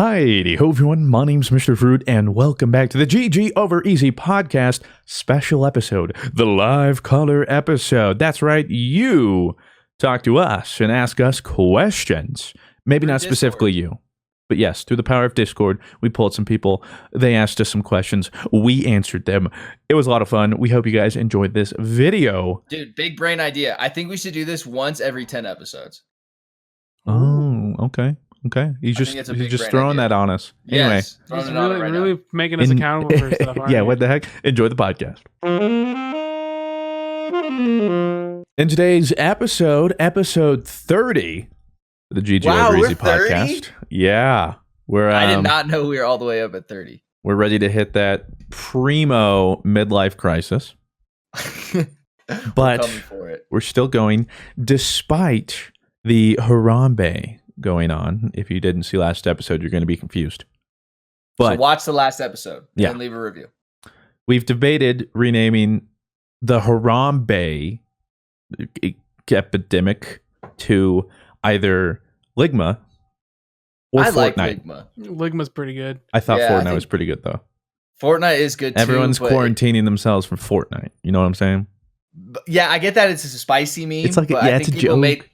Hi, ho everyone, my name's Mr. Fruit, and welcome back to the GG Over Easy podcast special episode, the live caller episode. That's right, you talk to us and ask us questions. Maybe not specifically you, but yes, through the power of Discord, we pulled some people, they asked us some questions, we answered them. It was a lot of fun. We hope you guys enjoyed this video. Dude, big brain idea. I think we should do this once every 10 episodes. Oh, okay. Okay, he's just throwing that on us. Yes, anyway, really making us accountable for stuff. Yeah, what the heck? Enjoy the podcast. In today's episode 30 of the GG Over Easy podcast. Yeah, I did not know we were all the way up at 30. We're ready to hit that primo midlife crisis, but we're still going despite the Harambe going on. If you didn't see last episode, you're going to be confused. But so watch the last episode and leave a review. We've debated renaming the Harambe epidemic to either Ligma or Fortnite. Like Ligma. Ligma's pretty good. I thought Fortnite was pretty good though. Fortnite is good too. Everyone's quarantining themselves from Fortnite. You know what I'm saying? Yeah, I get that it's a spicy meme. It's like it's a joke.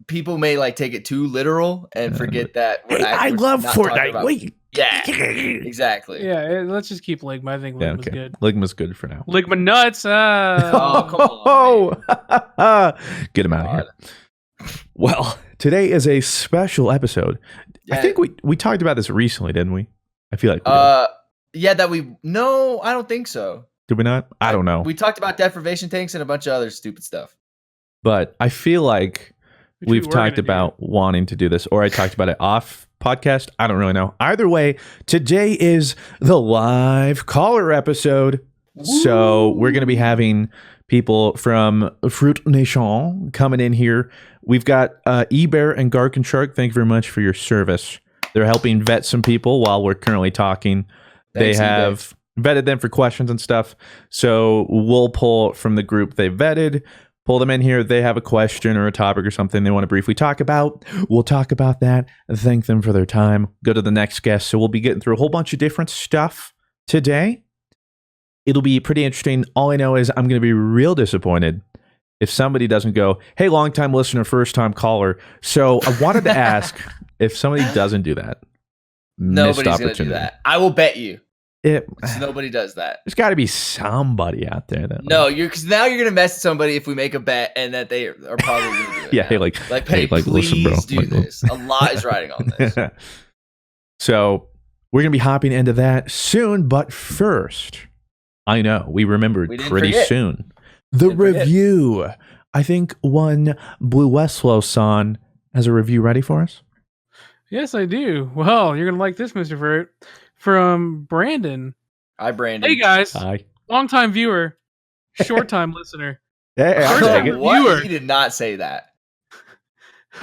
People may like take it too literal and forget that. Hey, I love Fortnite. Wait. Yeah, exactly. Yeah, let's just keep Ligma. I think Ligma's good. Ligma's good for now. Ligma nuts. Oh, come on. Get him out of here. Well, today is a special episode. Yeah. I think we talked about this recently, didn't we? I feel like no, I don't think so. Did we not? I don't know. We talked about deprivation tanks and a bunch of other stupid stuff. But I feel like we've talked about wanting to do this, or I talked about it off podcast. I don't really know. Either way, today is the live caller episode. Woo! So we're going to be having people from Fruit Nation coming in here. We've got E-Bear and Garkin Shark. Thank you very much for your service. They're helping vet some people while we're currently talking. Thanks, they have vetted them for questions and stuff. So we'll pull from the group they vetted. Pull them in here. They have a question or a topic or something they want to briefly talk about. We'll talk about that and thank them for their time. Go to the next guest. So we'll be getting through a whole bunch of different stuff today. It'll be pretty interesting. All I know is I'm going to be real disappointed if somebody doesn't go, hey, long-time listener, first-time caller. So I wanted to ask if somebody doesn't do that. Nobody's going to do that. I will bet you. Nobody does that. There's got to be somebody out there that because now you're gonna mess somebody if we make a bet and that they are probably gonna do it. Yeah, hey, please listen, bro. Do this. A lot is riding on this. So we're gonna be hopping into that soon, but first, I know we remembered pretty soon the review. I think one BlueWestlo-san has a review ready for us. Yes, I do. Well, you're gonna like this, Mr. Fruit. From Brandon. Hi, Brandon. Hey, guys. Hi. Long-time viewer. Short-time listener. Hey, first-time viewer. He did not say that.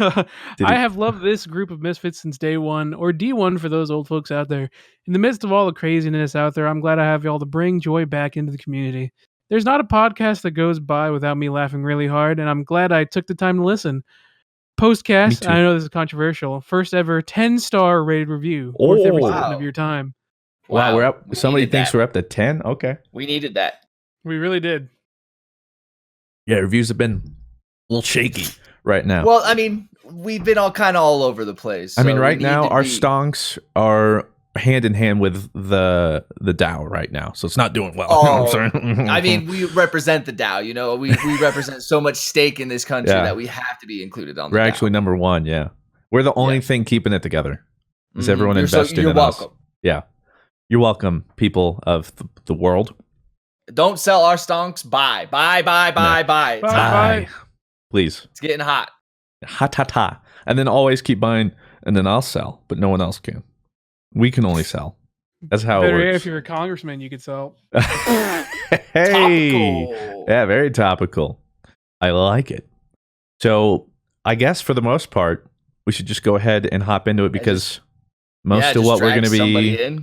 I have loved this group of misfits since day one, or D1 for those old folks out there. In the midst of all the craziness out there, I'm glad I have y'all to bring joy back into the community. There's not a podcast that goes by without me laughing really hard, and I'm glad I took the time to listen. Postcast, I know this is controversial. First ever 10-star rated review. Worth every second of your time. Wow, we're up. Somebody thinks we're up to 10. Okay, we needed that. We really did. Yeah, reviews have been a little shaky right now. Well, I mean, we've been all over the place. So I mean, right now our stonks are hand in hand with the Dow right now, so it's not doing well. I mean, we represent the Dow. You know, we represent so much stake in this country that we have to be included on. We're actually number one. Yeah, we're the only thing keeping it together. Is everyone investing in us? Yeah, you're welcome, people of the world. Don't sell our stonks. Buy. Please. It's getting hot. Hot. And then always keep buying, and then I'll sell, but no one else can. We can only sell. That's how it works. If you're a congressman, you could sell. Hey, topical. Yeah, very topical. I like it. So I guess for the most part, we should just go ahead and hop into it because most of what we're going to be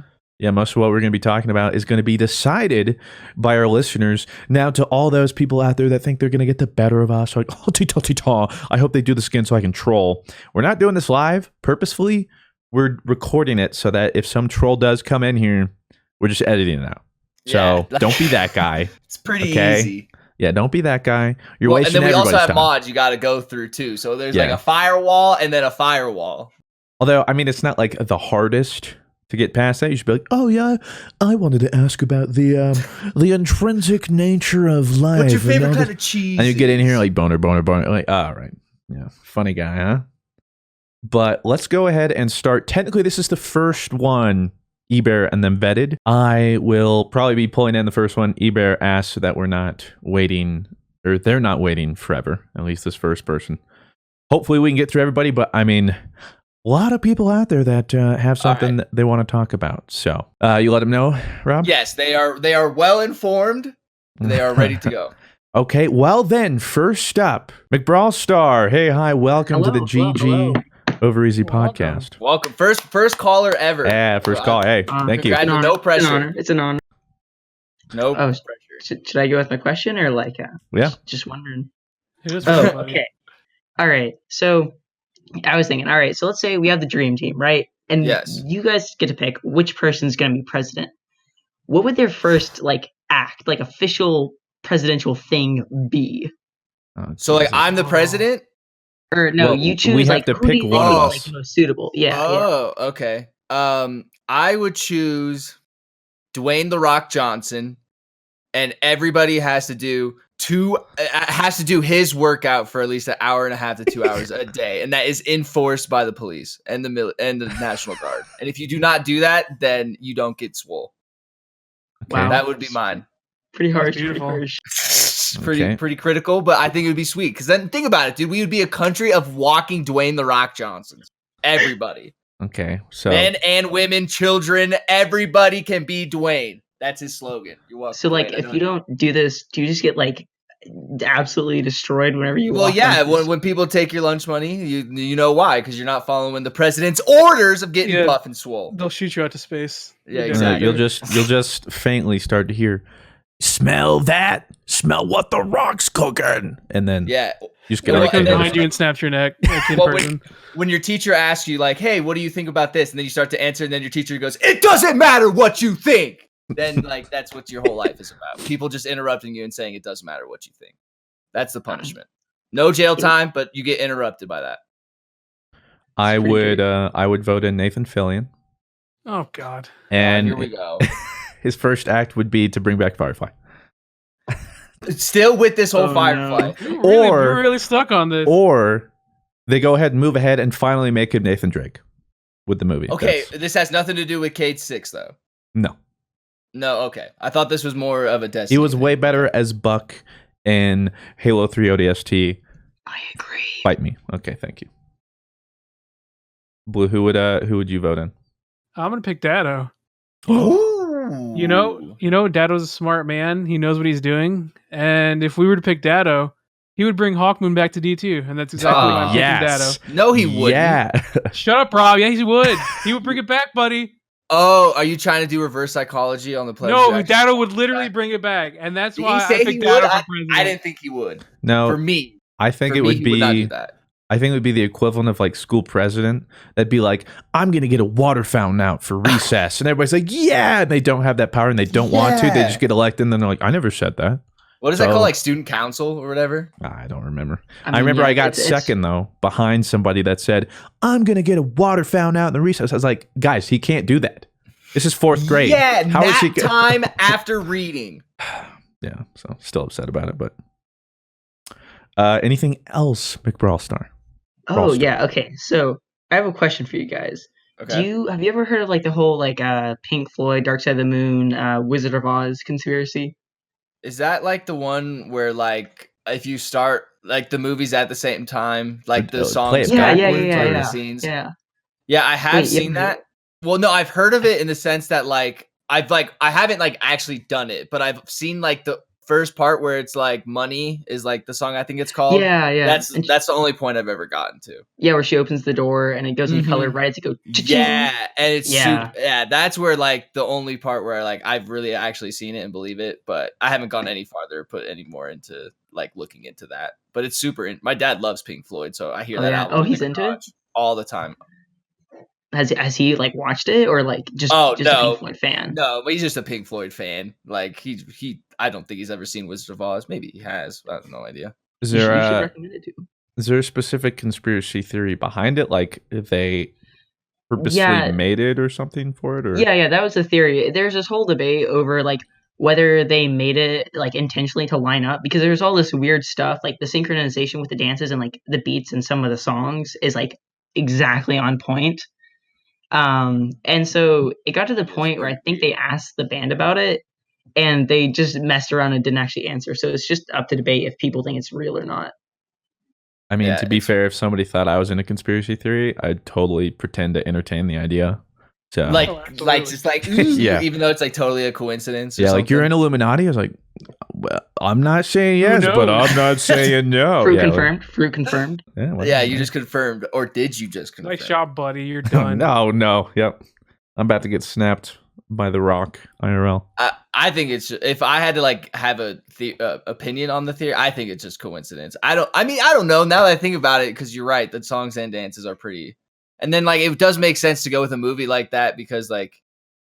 most of what we're going to be talking about is going to be decided by our listeners. Now, to all those people out there that think they're going to get the better of us, like, I hope they do this again so I can troll. We're not doing this live purposefully. we're recording it so that if some troll does come in here, we're just editing it out. So don't be that guy. It's pretty okay? easy. Yeah, don't be that guy. You're wasting and then we also have time. mods you got to go through too. So there's like a firewall and then a firewall. Although, I mean, it's not like the hardest to get past that. You should be like, oh yeah, I wanted to ask about the intrinsic nature of life. What's your favorite kind of cheese? And you get in here like boner. Like, all right. Yeah, funny guy, huh? But let's go ahead and start. Technically, this is the first one, Eber and then vetted. I will probably be pulling in the first one. Eber asks that we're not waiting, or they're not waiting forever, at least this first person. Hopefully we can get through everybody, but I mean, a lot of people out there that have something that they want to talk about. So you let them know, Rob? Yes, they are well informed. They are ready to go. Okay, well then, first up, McBrawlstar. Hey, hi, welcome to the GG Over Easy podcast. Welcome. First caller ever. Yeah, first call. Hey, thank you. No pressure. It's an honor. No pressure. Should I go with my question or like just wondering? Okay. All right. So I was thinking, all right, so let's say we have the dream team, right? And you guys get to pick which person's going to be president. What would their first act, official presidential thing be? So I'm the president? Or no, you choose we have to pick one of us. Most suitable. Yeah. Okay. I would choose Dwayne "The Rock" Johnson, and everybody has to do his workout for at least an hour and a half to 2 hours a day, and that is enforced by the police and the National Guard. And if you do not do that, then you don't get swole. Okay. Wow, that would be mine. Pretty harsh. Pretty critical, but I think it would be sweet. Because then think about it, dude. We would be a country of walking Dwayne "The Rock" Johnsons. Everybody. Okay, so men and women, children, everybody can be Dwayne. That's his slogan. You're welcome. So if you don't do this, do you just get absolutely destroyed whenever you? Well, yeah. When people take your lunch money, you know why? Because you're not following the president's orders of getting buff and swole. They'll shoot you out to space. Yeah, exactly. You'll just faintly start to hear, smell that? Smell what the Rock's cooking, and then you just get comes behind you and snaps your neck. When your teacher asks you hey, what do you think about this? And then you start to answer, and then your teacher goes, it doesn't matter what you think. Then that's what your whole life is about. People just interrupting you and saying it doesn't matter what you think. That's the punishment. No jail time, but you get interrupted by that. I would vote in Nathan Fillion. Oh God. And here we go. His first act would be to bring back Firefly. Still with this whole Firefly. No. We're really stuck on this. Or they go ahead and move ahead and finally make him Nathan Drake with the movie. Okay, this has nothing to do with Cade 6 though. No, okay. I thought this was more of a Destiny. He was way better as Buck in Halo 3 ODST. I agree. Fight me. Okay, thank you. Blue, who would you vote in? I'm gonna pick Dado. Ooh. You know, Dado's a smart man. He knows what he's doing. And if we were to pick Dado, he would bring Hawkmoon back to D2, and that's exactly why I'm picking Dado. No, he wouldn't. Yeah. Shut up, Rob. Yeah, he would. He would bring it back, buddy. Oh, are you trying to do reverse psychology on the player? No, Dado would literally bring it back, and that's why I picked Dado for president. I didn't think he would. No, for me, I think it would be. Would not do that. I think it would be the equivalent of school president. That'd be like, I'm gonna get a water fountain out for recess, and everybody's like, yeah, and they don't have that power and they don't want to. They just get elected, and then they're like, I never said that. What is that called? Student council or whatever? I don't remember. I remember I got second though behind somebody that said, I'm gonna get a water fountain out in the recess. I was like, guys, he can't do that. This is fourth grade. Yeah, time after reading. Yeah, so still upset about it, but anything else, McBrawlstar? Oh yeah, okay. So I have a question for you guys. Okay. Have you ever heard of the whole Pink Floyd, Dark Side of the Moon, Wizard of Oz conspiracy? Is that the one where if you start the movies at the same time, the songs the scenes? Yeah, I have seen that. Well, no, I've heard of it in the sense that I haven't actually done it, but I've seen the first part where it's Money is the song I think it's called. Yeah. That's the only point I've ever gotten to. Yeah, where she opens the door and it goes in color right as it goes. Yeah, and it's super, that's where the only part where I've really actually seen it and believe it, but I haven't gone any farther, put any more into looking into that. But it's super. My dad loves Pink Floyd, so I hear that album. Oh, he's into it all the time. has he like watched it or like just a Pink Floyd fan? No, but he's just a Pink Floyd fan. Like he I don't think he's ever seen Wizard of Oz. Maybe he has. I have no idea. Is there a specific conspiracy theory behind it? Like they purposely made it or something for it? Or? Yeah, that was the theory. There's this whole debate over like whether they made it like intentionally to line up, because there's all this weird stuff, like the synchronization with the dances and like the beats in some of the songs is like exactly on point. And so it got to the point where I think they asked the band about it and they just messed around and didn't actually answer. So it's just up to debate if people think it's real or not. I mean, to be fair, if somebody thought I was in a conspiracy theory, I'd totally pretend to entertain the idea. So just like yeah, even though it's like totally a coincidence. Yeah, like you're in Illuminati. I was like, well, I'm not saying yes, but I'm not saying no. Fruit confirmed. Yeah, you just confirmed, or did you just confirm? Nice job, buddy. You're done. No. Yep, I'm about to get snapped by the Rock IRL. I think it's, if I had to like have a opinion on the theory, I think it's just coincidence. I don't know now that I think about it, because you're right, the songs and dances are pretty. And then like it does make sense to go with a movie like that because like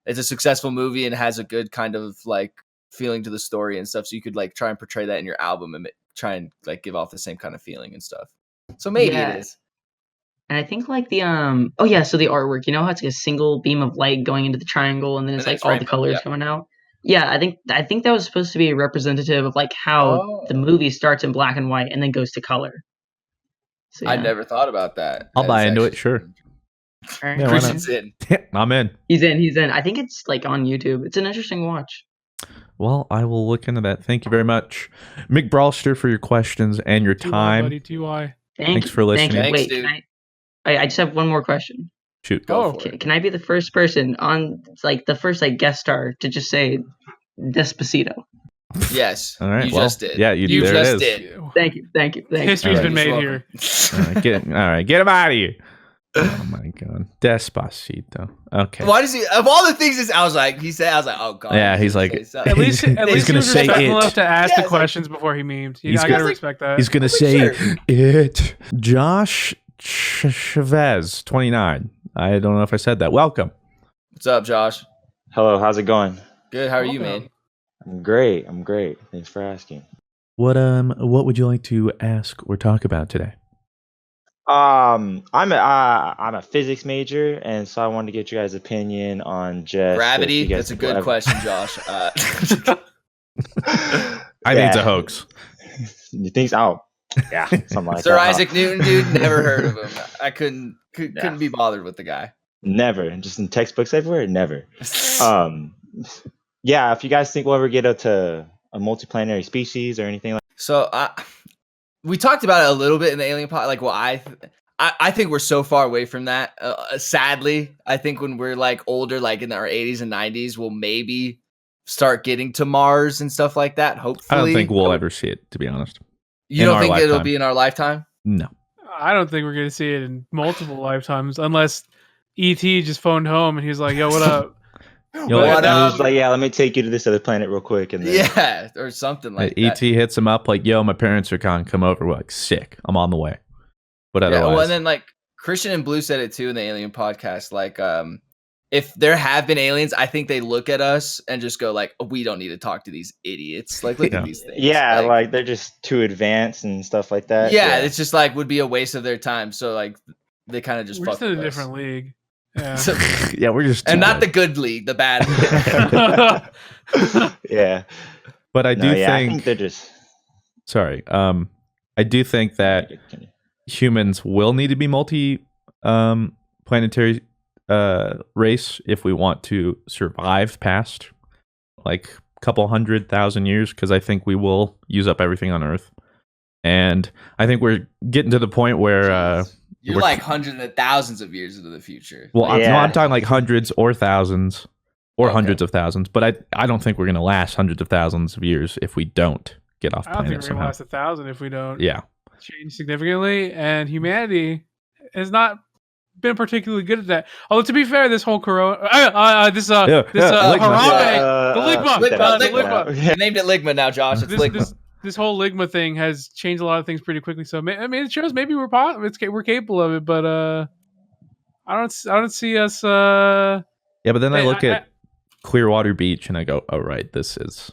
it's a successful movie and has a good kind of like feeling to the story and stuff. So you could like try and portray that in your album and try and like give off the same kind of feeling and stuff. So maybe it is. And I think like the so the artwork, you know how it's like a single beam of light going into the triangle and then it's like all the colors coming out. Yeah, I think that was supposed to be representative of like how the movie starts in black and white and then goes to color. So, I never thought about that. I'll buy into it, sure. Right. Yeah, Christian's in. I'm in. He's in. I think it's like on YouTube. It's an interesting watch. Well, I will look into that. Thank you very much, Mick Brawlster, for your questions and your time. Buddy, TY. Thanks for listening. Thanks, dude. I just have one more question. Shoot. Go for it. Can I be the first person on like the first like guest star to just say Despacito? Yes. All right. You just did. Yeah, you just did. Thank you. History's been made here. All right, get him out of here. Oh my god, Despacito. Okay. Why does he? Of all the things I was like, oh god. Yeah, he's like, at least he's gonna say it. Enough to ask the like, questions before he memed. I gotta respect that. He's gonna say it. Josh Chavez, 29. I don't know if I said that. Welcome. What's up, Josh? Hello. How's it going? Good. How are you, man? I'm great. Thanks for asking. What would you like to ask or talk about today? I'm a physics major, and so I wanted to get you guys' opinion on just gravity. That's a good question, Josh. I think it's a hoax. You think so? Yeah, something like Sir that. Isaac Newton, dude. Never heard of him. I couldn't be bothered with the guy. Never, just in textbooks everywhere. Never. Yeah. If you guys think we'll ever get to a multiplanetary species or anything like. So we talked about it a little bit in the alien pod. Like, well, I think we're so far away from that. Sadly, I think when we're like older, like in our 80s and 90s, we'll maybe start getting to Mars and stuff like that. Hopefully, I don't think we'll ever see it, to be honest. You don't think it'll be in our lifetime? No, I don't think we're gonna see it in multiple lifetimes, unless E.T. just phoned home and he was like, "Yo, what up?" What up? Like, yeah, let me take you to this other planet real quick, and then or something like that. E.T. hits him up like, "Yo, my parents are gone. Come over." We're like, "Sick, I'm on the way." But otherwise, well, and then like Christian and Blue said it too in the Alien podcast. Like, if there have been aliens, I think they look at us and just go like, "We don't need to talk to these idiots." Like, look at these things. Yeah, like they're just too advanced and stuff like that. Yeah, it's just like would be a waste of their time. So like, they kind of just we're fuck just in with a us. different league. Yeah, yeah, we're just and not the good league, the bad league. Yeah, but I do think I think they're just. Sorry, I do think that humans will need to be multi-planetary race if we want to survive past like a couple 100,000 years, because I think we will use up everything on Earth, and I think we're getting to the point where. You're like hundreds of thousands of years into the future. Well, I'm talking like hundreds or thousands or hundreds of thousands. But I don't think we're going to last hundreds of thousands of years if we don't get off planet. I don't think we're going to last 1,000 if we don't change significantly. And humanity has not been particularly good at that. Although, to be fair, this whole corona... Harambe, the Ligma. You named it Ligma now, Josh. It's Ligma. This whole Ligma thing has changed a lot of things pretty quickly. So I mean, it shows maybe we're capable of it, but I don't see us. Yeah, but then I look at Clearwater Beach and I go, "Oh, right, this is."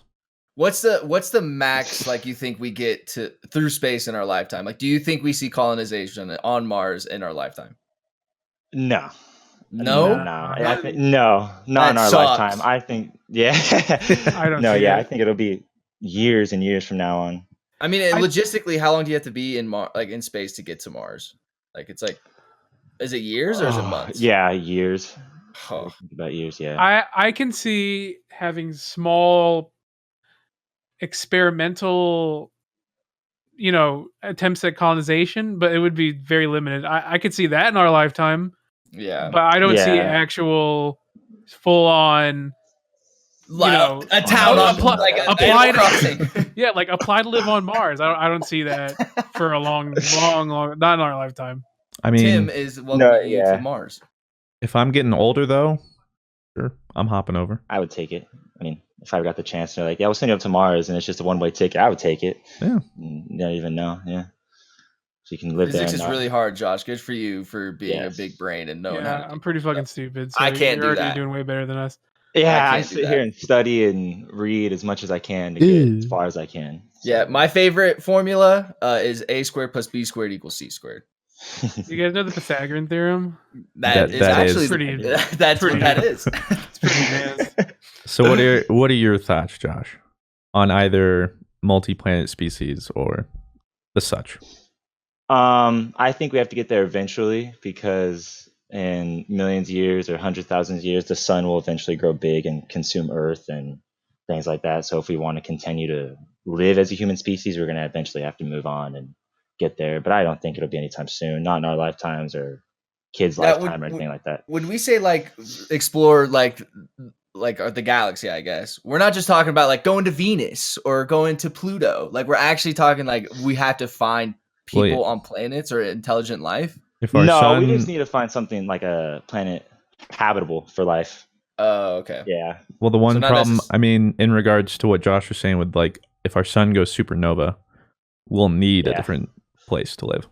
What's the max like you think we get to through space in our lifetime? Like, do you think we see colonization on Mars in our lifetime? No. No, not in our lifetime. I think, yeah. I don't. I think it'll be years and years from now on. I mean, logistically, how long do you have to be in space to get to Mars? Like, it's like, is it years or is it months? Yeah, years. Oh. About years, yeah. I can see having small experimental, attempts at colonization, but it would be very limited. I could see that in our lifetime. Yeah, but I don't see actual full on. A town applied. Yeah, like apply to live on Mars. I don't see that for a long, not in our lifetime. I mean, Tim is welcoming you to Mars. If I'm getting older, though, sure, I'm hopping over. I would take it. I mean, if I got the chance, they're like, "Yeah, we'll send you up to Mars," and it's just a one-way ticket. I would take it. Yeah. You don't even know. Yeah. So you can live Physics there. Physics is really hard, Josh. Good for you for being a big brain and knowing how to I'm pretty fucking stupid. So I can't do that. You're doing way better than us. Yeah, I sit here and study and read as much as I can to get as far as I can. So. Yeah, my favorite formula is a squared plus b squared equals c squared. You guys know the Pythagorean theorem? That is pretty. That's pretty. What that is. It's pretty advanced. So what are your thoughts, Josh, on either multi-planet species or the such? I think we have to get there eventually because in millions of years or 100,000 years, the sun will eventually grow big and consume Earth and things like that. So if we want to continue to live as a human species, we're going to eventually have to move on and get there. But I don't think it'll be anytime soon, not in our lifetimes or kids' lifetime or anything like that. When we say like explore like the galaxy, I guess we're not just talking about like going to Venus or going to Pluto. Like we're actually talking like we have to find people on planets or intelligent life. We just need to find something like a planet habitable for life. Oh, okay. Yeah. Well, the one problem, I mean, in regards to what Josh was saying with like, if our sun goes supernova, we'll need a different place to live.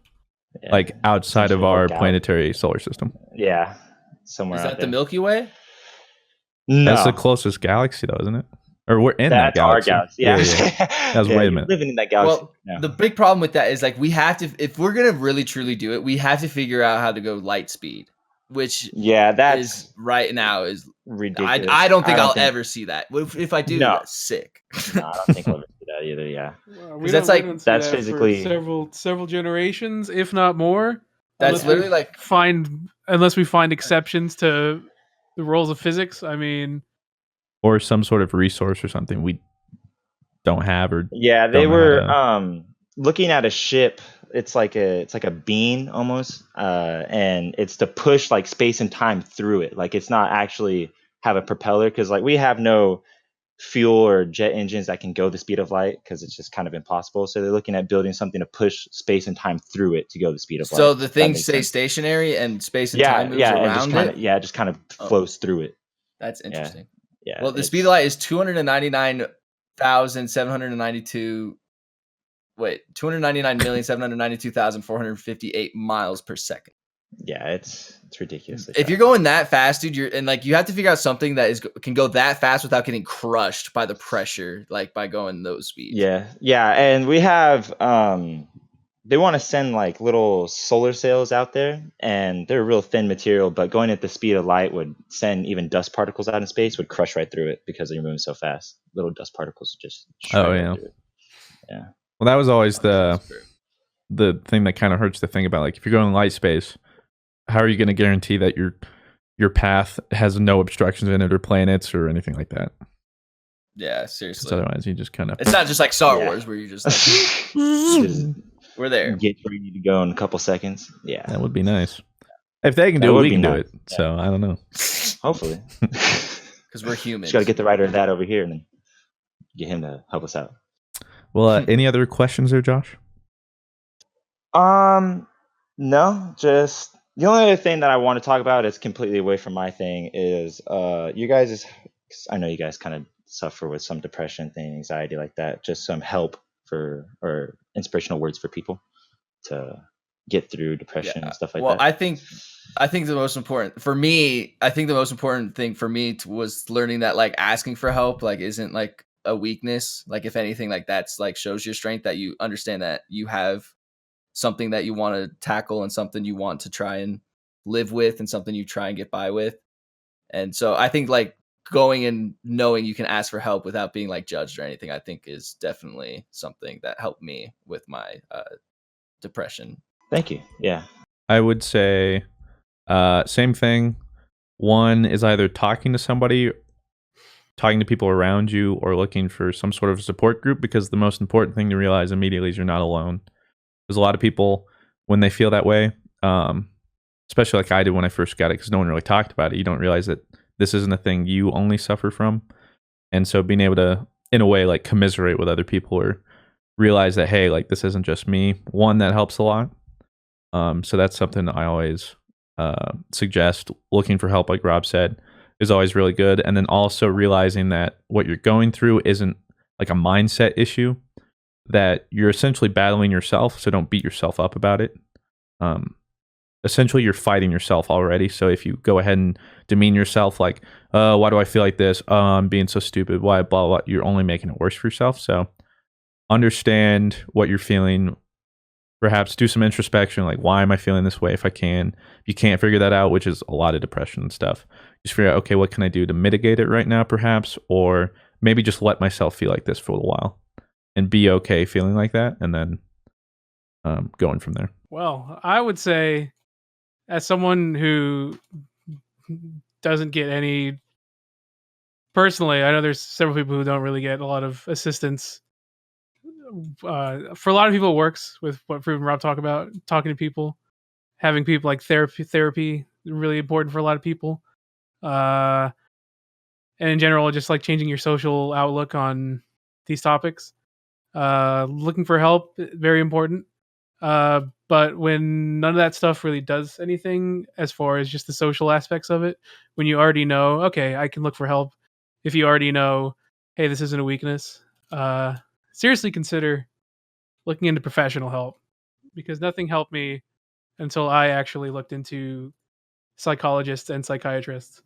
Yeah. Like outside of our planetary solar system. Yeah. Somewhere. Is that the Milky Way? No. That's the closest galaxy though, isn't it? Or we're in that galaxy. Our galaxy. Yeah. That was wait a minute. Living in that galaxy. Well, the big problem with that is like we have to, if we're gonna really truly do it, we have to figure out how to go light speed, which is right now is ridiculous. I don't think I'll ever see that. If I do, that's sick. No, I don't think I'll ever see that either. Yeah, that's physically several generations, if not more. That's literally like unless we find exceptions to the rules of physics. I mean. Or some sort of resource or something we don't have, or they were looking at a ship. It's like a beam almost, and it's to push like space and time through it. Like it's not actually have a propeller because like we have no fuel or jet engines that can go the speed of light because it's just kind of impossible. So they're looking at building something to push space and time through it to go the speed of light. So the things stay stationary and space and time moves around it. It just kind of flows through it. That's interesting. Yeah. Well, the speed of light is 299,792. Wait, 299,792,458 miles per second. Yeah, it's ridiculous. If you're going that fast, dude, you have to figure out something that can go that fast without getting crushed by the pressure, like by going those speeds. Yeah, and we have they want to send like little solar sails out there, and they're a real thin material, but going at the speed of light would send even dust particles out in space, would crush right through it because they're moving so fast. Little dust particles just yeah. Well, that was always the thing that kind of hurts to think about. Like if you're going light space, how are you going to guarantee that your path has no obstructions in it or planets or anything like that? Yeah, seriously. Otherwise, you just kind of. It's not just like Star Wars where you just like. We're there. Get where you need to go in a couple seconds. Yeah. That would be nice. If they can do it, we can do it. Yeah. So I don't know. Hopefully. Because we're humans. Just got to get the writer of that over here and then get him to help us out. Well, any other questions there, Josh? No, just the only other thing that I want to talk about is completely away from my thing is you guys, I know you guys kind of suffer with some depression thing, anxiety like that, just some help or inspirational words for people to get through depression and stuff like that. Well, I think the most important for me, thing for me was learning that like asking for help like isn't like a weakness. Like if anything, like that's like shows your strength, that you understand that you have something that you want to tackle and something you want to try and live with and something you try and get by with. And so I think like going and knowing you can ask for help without being like judged or anything, I think is definitely something that helped me with my depression. Thank you. Yeah. I would say same thing. One is either talking to somebody, talking to people around you, or looking for some sort of support group, because the most important thing to realize immediately is you're not alone. There's a lot of people, when they feel that way, especially like I did when I first got it, because no one really talked about it, you don't realize that this isn't a thing you only suffer from. And so being able to, in a way, like commiserate with other people or realize that, hey, like this isn't just me, one, that helps a lot. So that's something I always suggest. Looking for help, like Rob said, is always really good. And then also realizing that what you're going through isn't like a mindset issue, that you're essentially battling yourself. So don't beat yourself up about it. Essentially, you're fighting yourself already. So if you go ahead and demean yourself like, why do I feel like this? I'm being so stupid. Why, blah, blah, you're only making it worse for yourself. So understand what you're feeling. Perhaps do some introspection, like, why am I feeling this way? If you can't figure that out, which is a lot of depression and stuff, just figure out, okay, what can I do to mitigate it right now, perhaps? Or maybe just let myself feel like this for a little while and be okay feeling like that, and then going from there. Well, I would say, as someone who doesn't get any, personally, I know there's several people who don't really get a lot of assistance. For a lot of people, it works with what Prue and Rob talk about, talking to people, having people like therapy really important for a lot of people. And in general, just like changing your social outlook on these topics. Looking for help, very important. But when none of that stuff really does anything as far as just the social aspects of it, when you already know, okay, I can look for help. If you already know, hey, this isn't a weakness, seriously consider looking into professional help, because nothing helped me until I actually looked into psychologists and psychiatrists.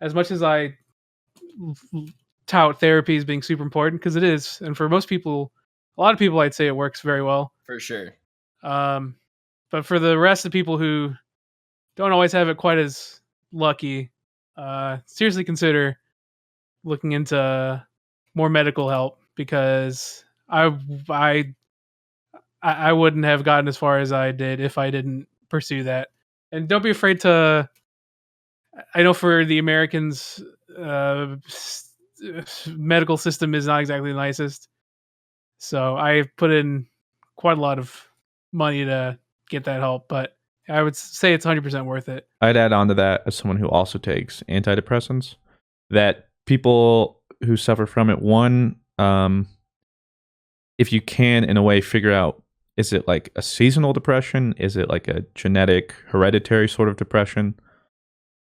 As much as I tout therapy as being super important, because it is, and for most people, a lot of people, I'd say it works very well. For sure. But for the rest of the people who don't always have it quite as lucky, seriously consider looking into more medical help, because I wouldn't have gotten as far as I did if I didn't pursue that. And don't be afraid to. I know for the Americans, medical system is not exactly the nicest, so I put in quite a lot of money to get that help, but I would say it's 100% worth it. I'd add on to that, as someone who also takes antidepressants, that people who suffer from it, one, if you can, in a way, figure out, is it like a seasonal depression? Is it like a genetic, hereditary sort of depression?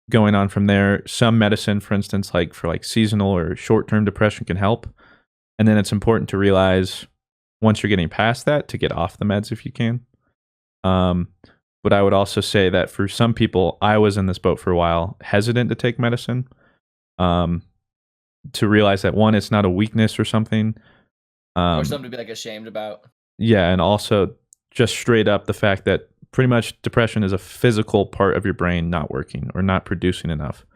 Going on from there, some medicine, for instance, like for like seasonal or short-term depression, can help. And then it's important to realize, once you're getting past that, to get off the meds if you can. But I would also say that for some people, I was in this boat for a while, hesitant to take medicine, to realize that, one, it's not a weakness or something. Or something to be like ashamed about. Yeah, and also just straight up the fact that pretty much depression is a physical part of your brain not working or not producing enough.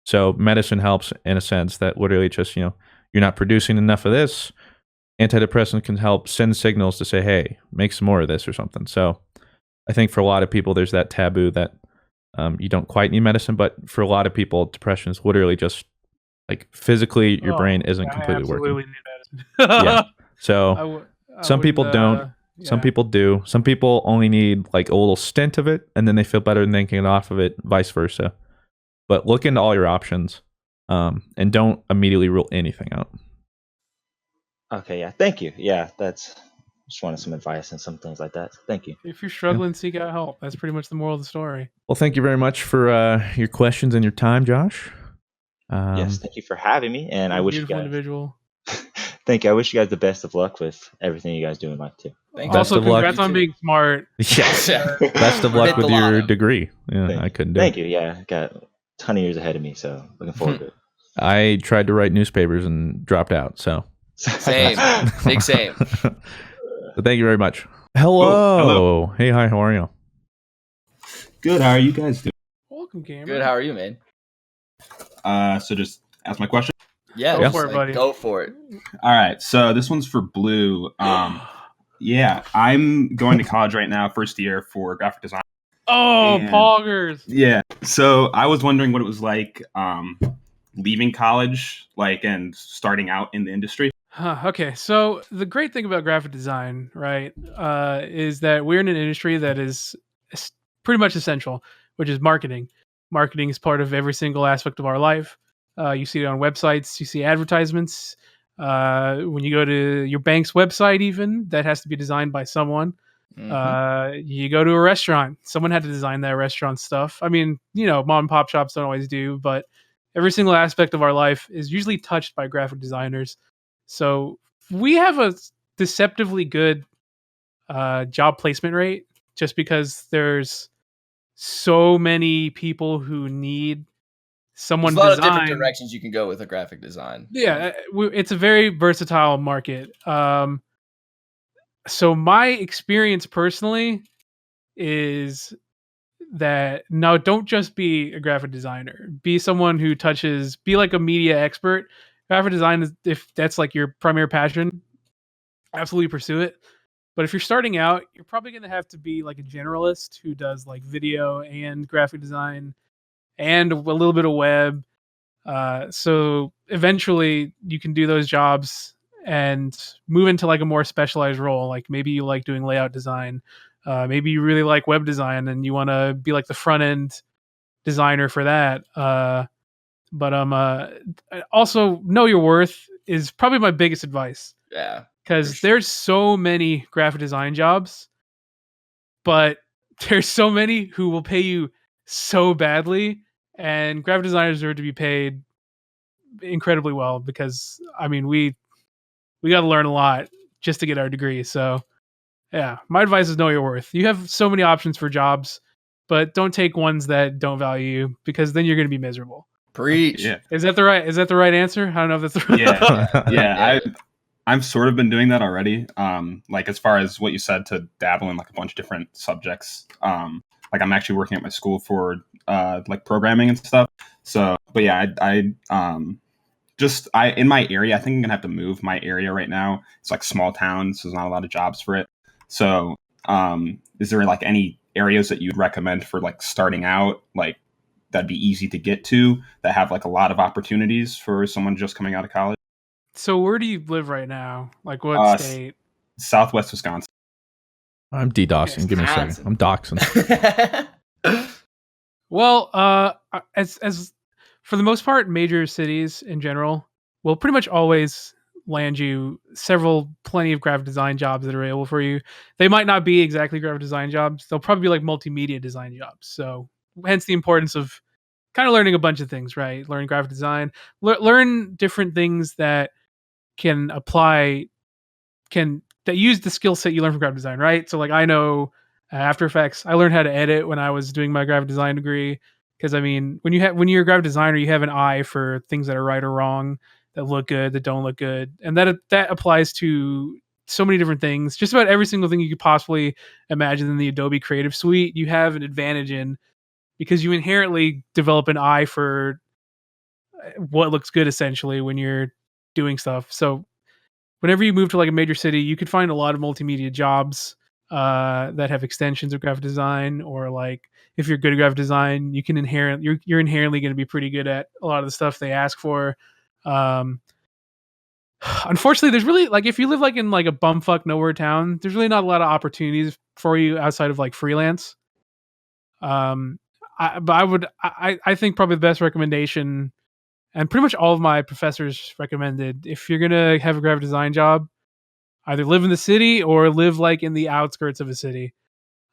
So medicine helps in a sense that literally just, you're not producing enough of this. Antidepressants can help send signals to say, hey, make some more of this or something. So I think for a lot of people, there's that taboo that you don't quite need medicine. But for a lot of people, depression is literally just like physically your brain isn't completely working. Need medicine. Yeah. So some people don't. Yeah. Some people do. Some people only need like a little stint of it, and then they feel better and then can get off of it, vice versa. But look into all your options, and don't immediately rule anything out. Okay, yeah. Thank you. Yeah, just wanted some advice and some things like that. Thank you. If you're struggling, seek out help. That's pretty much the moral of the story. Well, thank you very much for your questions and your time, Josh. Yes, thank you for having me, and I wish you guys. Individual. Thank you. I wish you guys the best of luck with everything you guys do in life too. Best of luck. Congrats on being smart. Yeah. Best of luck with your degree. Yeah, I couldn't do it. Thank you. Yeah, got a ton of years ahead of me, so looking forward to it. I tried to write newspapers and dropped out. So same, big same. But thank you very much. Hello. Hey, hi. How are you? Good. How are you guys doing? Welcome, Cameron. Good. How are you, man? So just ask my question. Yeah, go for it, buddy. Go for it. All right. So this one's for Blue. Yeah, I'm going to college right now, first year for graphic design. Oh, poggers. Yeah. So I was wondering what it was like leaving college, and starting out in the industry. Okay, so the great thing about graphic design, right, is that we're in an industry that is pretty much essential, which is marketing. Marketing is part of every single aspect of our life. You see it on websites, you see advertisements. When you go to your bank's website, even, that has to be designed by someone. You go to a restaurant, someone had to design that restaurant stuff. I mean, mom and pop shops don't always do, but every single aspect of our life is usually touched by graphic designers. So we have a deceptively good job placement rate just because there's so many people who need someone There's a lot design. of different directions you can go with a graphic design. Yeah, it's a very versatile market. So my experience personally is that no, don't just be a graphic designer. Be someone who be like a media expert. Graphic design is, if that's like your primary passion, absolutely pursue it. But if you're starting out, you're probably going to have to be like a generalist who does like video and graphic design and a little bit of web. So eventually you can do those jobs and move into like a more specialized role. Like maybe you like doing layout design. Maybe you really like web design and you want to be like the front end designer for that. But also know your worth is probably my biggest advice. Yeah. Because there's so many graphic design jobs, but there's so many who will pay you so badly, and graphic designers are to be paid incredibly well because, I mean, we got to learn a lot just to get our degree. So, yeah, my advice is know your worth. You have so many options for jobs, but don't take ones that don't value you because then you're going to be miserable. Preach. Yeah. Is that the right answer? I don't know if that's the right. Yeah. I've sort of been doing that already. As far as what you said, to dabble in like a bunch of different subjects. I'm actually working at my school for programming and stuff. So, but yeah, I in my area, I think I'm gonna have to move. My area right now, it's like small town, so there's not a lot of jobs for it. So, is there like any areas that you'd recommend for like starting out, like that'd be easy to get to, that have like a lot of opportunities for someone just coming out of college? So where do you live right now? Like what state? Southwest Wisconsin. I'm DDoSing. Give me a second. I'm doxing. Well, as for the most part, major cities in general will pretty much always land you plenty of graphic design jobs that are available for you. They might not be exactly graphic design jobs. They'll probably be like multimedia design jobs. So hence the importance of kind of learning a bunch of things, right? Learn graphic design, learn different things that can that use the skill set you learn from graphic design, right? So like I know After Effects. I learned how to edit when I was doing my graphic design degree. Because I mean, when you're a graphic designer, you have an eye for things that are right or wrong, that look good, that don't look good, and that applies to so many different things. Just about every single thing you could possibly imagine in the Adobe Creative Suite, you have an advantage in, because you inherently develop an eye for what looks good essentially when you're doing stuff. So whenever you move to like a major city, you could find a lot of multimedia jobs that have extensions of graphic design, or like if you're good at graphic design, you're inherently going to be pretty good at a lot of the stuff they ask for. Unfortunately, there's really, like, if you live like in like a bumfuck nowhere town, there's really not a lot of opportunities for you outside of like freelance. I think probably the best recommendation, and pretty much all of my professors recommended, if you're gonna have a graphic design job, either live in the city or live like in the outskirts of a city.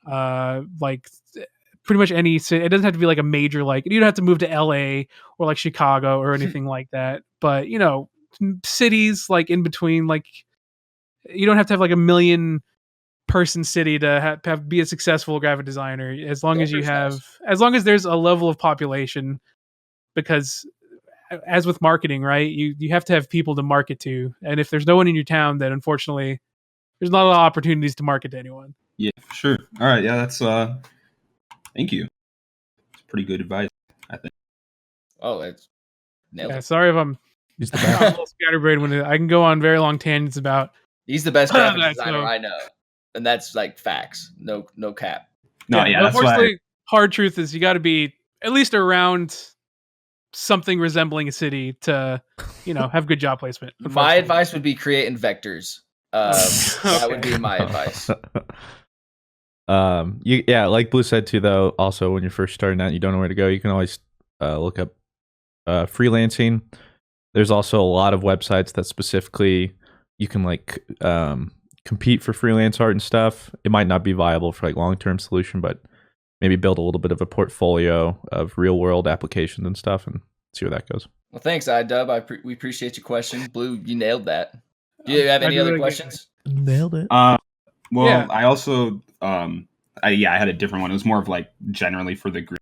Like pretty much any city. It doesn't have to be like a major, like you don't have to move to LA or like Chicago or anything like that. But cities like in between, like you don't have to have like a million person city to be a successful graphic designer. As long as there's a level of population, because as with marketing, right, you have to have people to market to, and if there's no one in your town, then unfortunately there's not a lot of opportunities to market to anyone. Yeah, for sure. All right, yeah, that's thank you. It's pretty good advice, I think. Oh, it's nailed it. Sorry if I'm a little scatterbrained when I can go on very long tangents about. He's the best graphic designer I know, and that's like facts. No cap. No, yeah. Unfortunately, hard truth is you got to be at least around something resembling a city to, have good job placement. My advice would be create in vectors. That would be my advice. Like Blue said too, though, also when you're first starting out, you don't know where to go, you can always look up freelancing. There's also a lot of websites that specifically you can compete for freelance art and stuff. It might not be viable for long-term solution, but maybe build a little bit of a portfolio of real-world applications and stuff and see where that goes. Well, thanks, iDub. We appreciate your question. Blue, you nailed that. Do you have any other questions? Nailed it. I also I had a different one. It was more of generally for the group.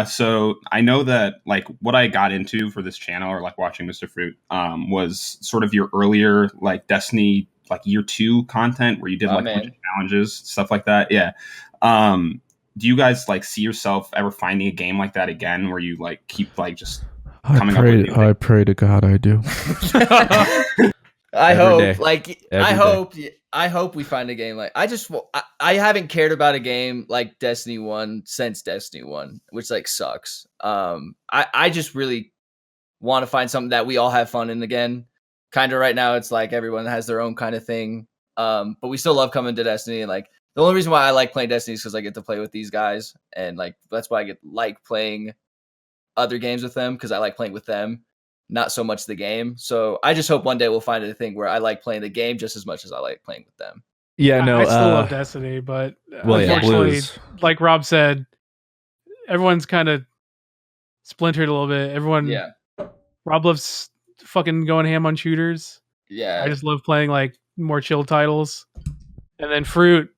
So I know that what I got into for this channel or watching Mr. Fruit was sort of your earlier Destiny year 2 content where you did a bunch of challenges, stuff like that. Yeah. Do you guys see yourself ever finding a game like that again where you keep just coming up with I pray to God I do. I hope we find a game I haven't cared about a game like Destiny 1 since Destiny 1, which sucks. I just really want to find something that we all have fun in again. Kind of right now it's everyone has their own kind of thing. But we still love coming to Destiny, and the only reason why I like playing Destiny is because I get to play with these guys, and that's why I like playing other games with them, because I like playing with them, not so much the game. So I just hope one day we'll find a thing where I like playing the game just as much as I like playing with them. Yeah, no, I still love Destiny, but unfortunately, like Rob said, everyone's kind of splintered a little bit. Rob loves fucking going ham on shooters. Yeah, I just love playing more chill titles. And then Fruit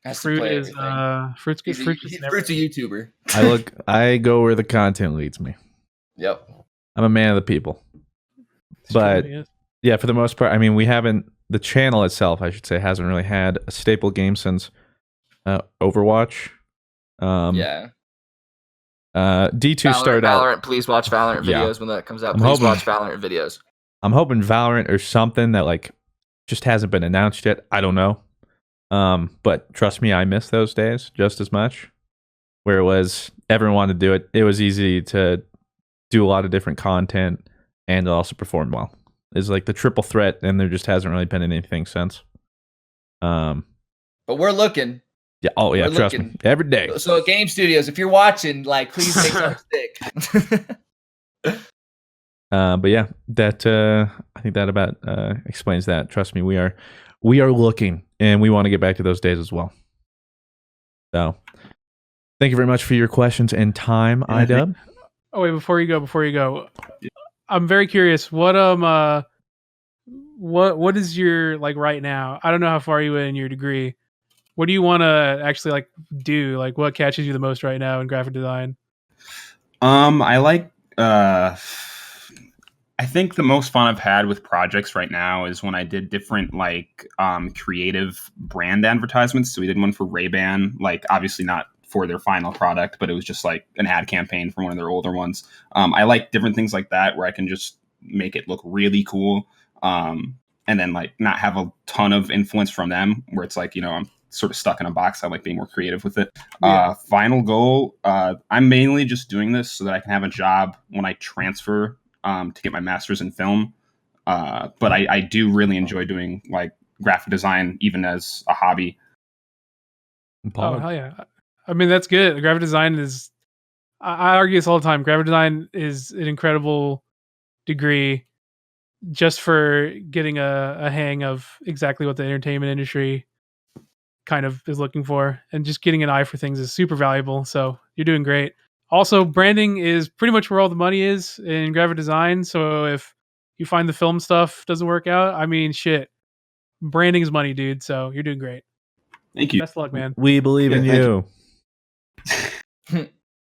is Fruit's good. Fruit's a YouTuber. I go where the content leads me. Yep. I'm a man of the people. But yeah, for the most part, I mean, the channel itself, I should say, hasn't really had a staple game since Overwatch. D2 started out. Valorant, please watch Valorant videos when that comes out. Please watch Valorant videos. I'm hoping Valorant or something that just hasn't been announced yet. I don't know. But trust me, I miss those days just as much, where it was everyone wanted to do it. It was easy to do a lot of different content and it also performed well. It's the triple threat, and there just hasn't really been anything since. But we're looking. Yeah. Oh yeah. Trust me. Every day. So game studios, if you're watching, please make some stick. But yeah, that I think that about explains that. Trust me, we are looking, and we want to get back to those days as well. So, thank you very much for your questions and time, iDub. Oh wait, before you go, I'm very curious. What is your right now? I don't know how far you in your degree. What do you want to actually do? What catches you the most right now in graphic design? I think the most fun I've had with projects right now is when I did different creative brand advertisements. So we did one for Ray-Ban, obviously not for their final product, but it was just an ad campaign for one of their older ones. I like different things like that where I can just make it look really cool, and then not have a ton of influence from them, where it's I'm sort of stuck in a box. I like being more creative with it. Final goal, I'm mainly just doing this so that I can have a job when I transfer to get my master's in film. But I do really enjoy doing graphic design even as a hobby. Oh hell yeah. I mean, that's good. Graphic design is, I argue this all the time. Graphic design is an incredible degree just for getting a hang of exactly what the entertainment industry kind of is looking for, and just getting an eye for things is super valuable. So you're doing great. Also, branding is pretty much where all the money is in graphic design. So if you find the film stuff doesn't work out, I mean, shit, branding's money, dude. So you're doing great. Thank you. Best luck, man. We believe in you.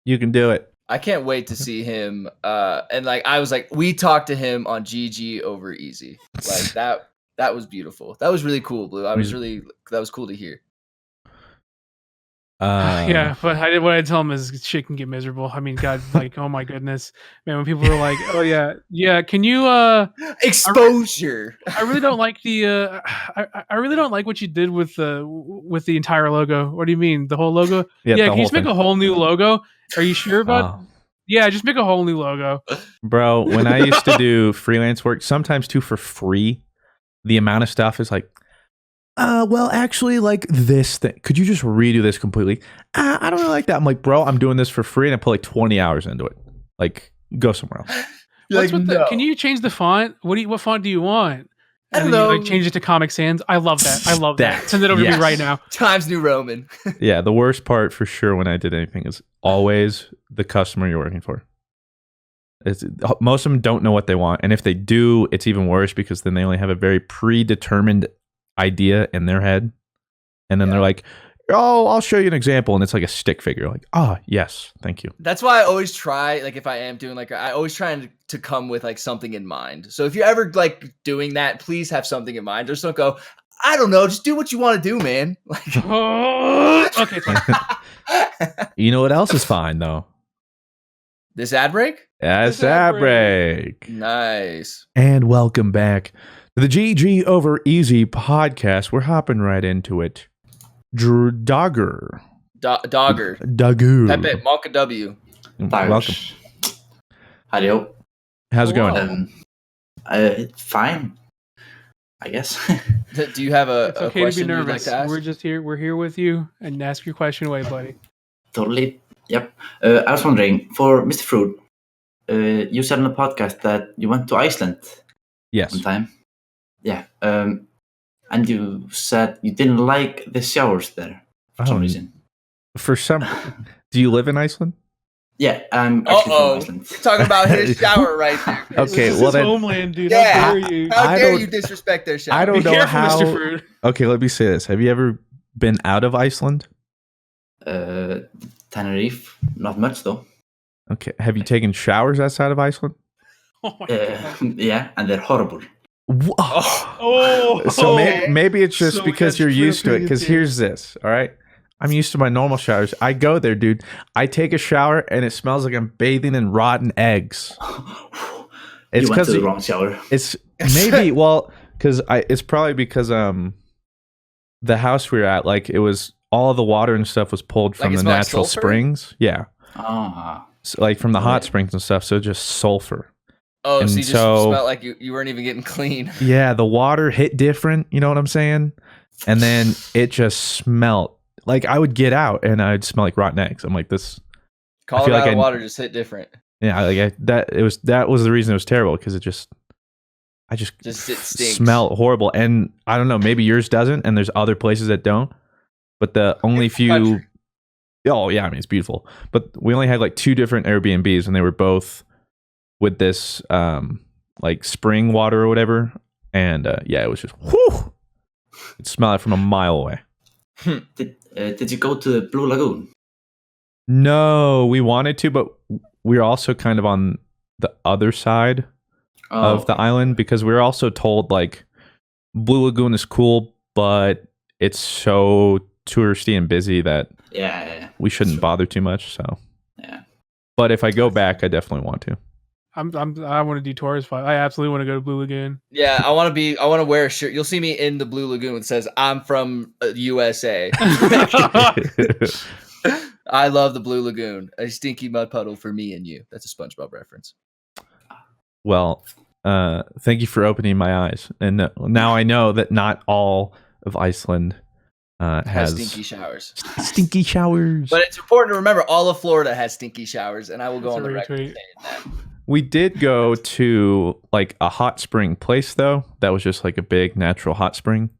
You can do it. I can't wait to see him. And like I was like, we talked to him on GG over easy. Like that was beautiful. That was really cool, Blue. That was cool to hear. Yeah, but what I tell him is shit can get miserable. I mean, God, like, oh my goodness, man. When people are like, "Oh yeah, can you exposure?" I really don't like the. I really don't like what you did with the entire logo. What do you mean, the whole logo? Yeah, can you just make a whole new logo? Are you sure about? Yeah, just make a whole new logo, bro. When I used to do freelance work, sometimes too for free, the amount of stuff is like. Well, actually, like this thing. Could you just redo this completely? I don't really like that. I'm like, bro, I'm doing this for free, and I put like 20 hours into it. Like, go somewhere else. Can you change the font? What font do you want? I don't know. Like change it to Comic Sans. I love that. I love that. Send it over to me right now. Times New Roman. Yeah, the worst part for sure when I did anything is always the customer you're working for. Most of them don't know what they want, and if they do, it's even worse because then they only have a very predetermined idea in their head, and then they're like, "Oh, I'll show you an example," and it's like a stick figure. Like, yes, thank you. That's why I always try, like, if I am doing like, I always try to come with like something in mind. So if you're ever like doing that, please have something in mind. Just don't go, I don't know, just do what you want to do, man. Like, okay, fine. You know what else is fine though? This ad break? Yes, ad break. Nice. And welcome back to the GG Over Easy podcast. We're hopping right into it. Dogger. Dogger. Dogger. Malka W. Welcome. Hello. How's it going? Fine, I guess. Do you have a okay question to be you'd nervous? like to ask? We're just here. We're here with you, and ask your question away, buddy. Totally. Yep. I was wondering, for Mr. Fruit, you said on the podcast that you went to Iceland. Yes. One time. Yeah. And you said you didn't like the showers there for some reason. For some, do you live in Iceland? Yeah, I'm actually from Iceland. Talking about his shower right there. Okay, this well is then, homeland, dude. Yeah. How dare you? How dare you disrespect their shower? I don't Be know careful, how. Mr. Fruit. Okay, let me say this. Have you ever been out of Iceland? Tenerife, not much though. Okay, have you taken showers outside of Iceland? Oh my God. Yeah, and they're horrible. So maybe it's just because you're used to it. Because here's this, all right? I'm used to my normal showers. I go there, dude. I take a shower and it smells like I'm bathing in rotten eggs. It's because the wrong shower. It's maybe it's probably because the house we were at, like it was all the water and stuff was pulled from the natural springs. Yeah. So, like from the hot springs and stuff. So just sulfur. Oh, and so you just smelled like you weren't even getting clean. Yeah, the water hit different. You know what I'm saying? And then it just smelled. Like I would get out and I'd smell like rotten eggs. I'm like this. Colorado water just hit different. Yeah, that was the reason it was terrible because it stinks. Smell horrible. And I don't know, maybe yours doesn't, and there's other places that don't. But the only few. Oh yeah, I mean it's beautiful. But we only had like 2 different Airbnbs, and they were both with this like spring water or whatever. And it was just whoo. You'd smell it from a mile away. Did you go to the Blue Lagoon? No, we wanted to, but we're also kind of on the other side of the island because we were also told like Blue Lagoon is cool, but it's so touristy and busy that we shouldn't bother too much. So but if I go back, I definitely want to. I want to do tourist fun. I absolutely want to go to Blue Lagoon. Yeah, I want to wear a shirt. You'll see me in the Blue Lagoon that says I'm from USA. I love the Blue Lagoon. A stinky mud puddle for me and you. That's a SpongeBob reference. Well, thank you for opening my eyes. And now I know that not all of Iceland has stinky showers. Stinky showers. But it's important to remember all of Florida has stinky showers, and I will go on the record saying that. We did go to like a hot spring place though. That was just like a big natural hot spring.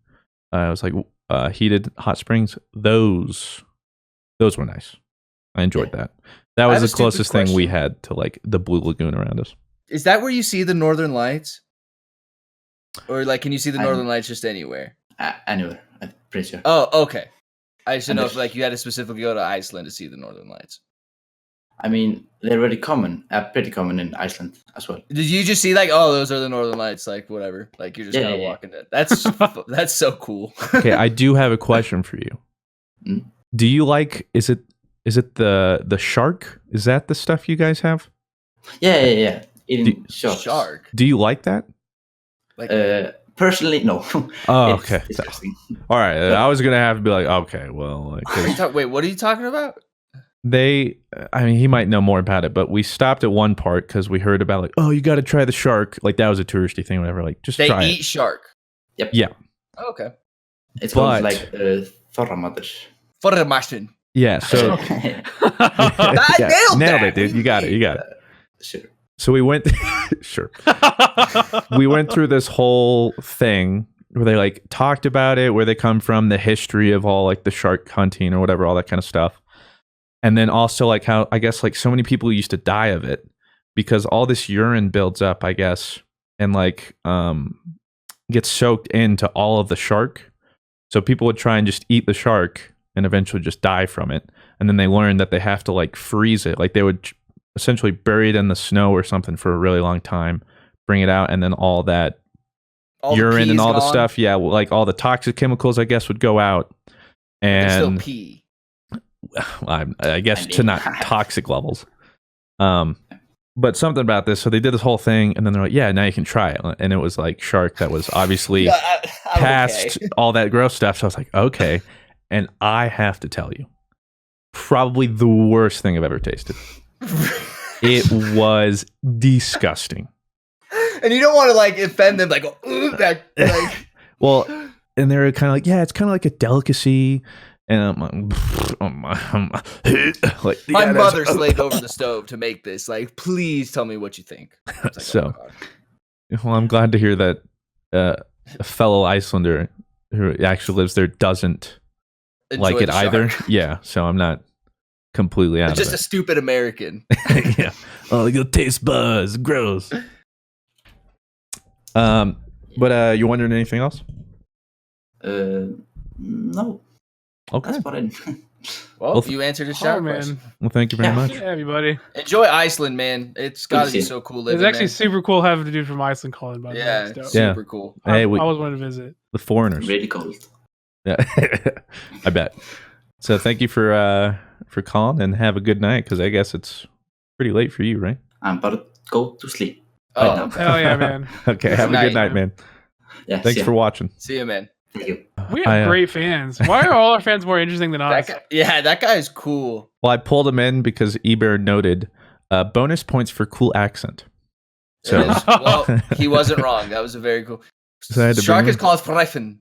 It was like heated hot springs. Those were nice. I enjoyed that. That was the closest thing we had to like the Blue Lagoon around us. Is that where you see the Northern Lights? Or like can you see the Northern Lights just anywhere? Anywhere, I'm pretty sure. Oh, okay. I just didn't know if like you had to specifically go to Iceland to see the Northern Lights. I mean, they're pretty common in Iceland as well. Did you just see like, oh, those are the Northern Lights, like whatever, like you're just kind of walking it? That's so cool. Okay, I do have a question for you. Mm? Do you like? Is it the shark? Is that the stuff you guys have? Yeah. Eating shark. Do you like that? Like, personally, no. Oh, okay. Disgusting. All right, I was gonna have to be like, okay, well, like, wait, what are you talking about? He might know more about it, but we stopped at one part because we heard about like, oh, you got to try the shark. Like that was a touristy thing, whatever. Like, just try it. They eat shark. Yep. Yeah. Oh, okay. It's called like Thorramatn. Yeah. So nailed it, dude. You got it. Sure. So we went. Sure. We went through this whole thing where they like talked about it, where they come from, the history of all like the shark hunting or whatever, all that kind of stuff. And then also like how I guess like so many people used to die of it because all this urine builds up, I guess, and like gets soaked into all of the shark. So people would try and just eat the shark and eventually just die from it. And then they learned that they have to like freeze it. Like they would essentially bury it in the snow or something for a really long time, bring it out, and then all that urine and all the stuff, like all the toxic chemicals, I guess, would go out. And still pee. I guess to not toxic levels. But something about this. So they did this whole thing, and then they're like, "Yeah, now you can try it." And it was like shark that was obviously past all that gross stuff. So I was like, "Okay." And I have to tell you, probably the worst thing I've ever tasted. It was disgusting. And you don't want to like offend them, like, well, and they're kind of like, "Yeah, it's kind of like a delicacy." And I'm like, my mother slaved over the stove to make this. Like, please tell me what you think. Like, so, well, I'm glad to hear that a fellow Icelander who actually lives there doesn't like it either. Yeah, so I'm not completely out of it. Just a stupid American. Yeah. Oh, your taste buds, gross. But you wondering anything else? No. Okay. That's what I well, you answered a shower question. Well, thank you very much. Yeah, everybody. Enjoy Iceland, man. It's got to be so cool living. It's actually super cool having a dude from Iceland calling, by the way. Yeah, super cool. I always wanted to visit. The foreigners. Really cold. Yeah, I bet. So thank you for calling, and have a good night, because I guess it's pretty late for you, right? I'm about to go to sleep. Oh, hell yeah, man. Okay, have a good night, man. Yeah, thanks for watching. See you, man. Thank you. We have great fans. Why are all our fans more interesting than us? That guy is cool. Well, I pulled him in because Eber noted bonus points for cool accent. So well, he wasn't wrong. That was a very cool. So Shark is called Freffen.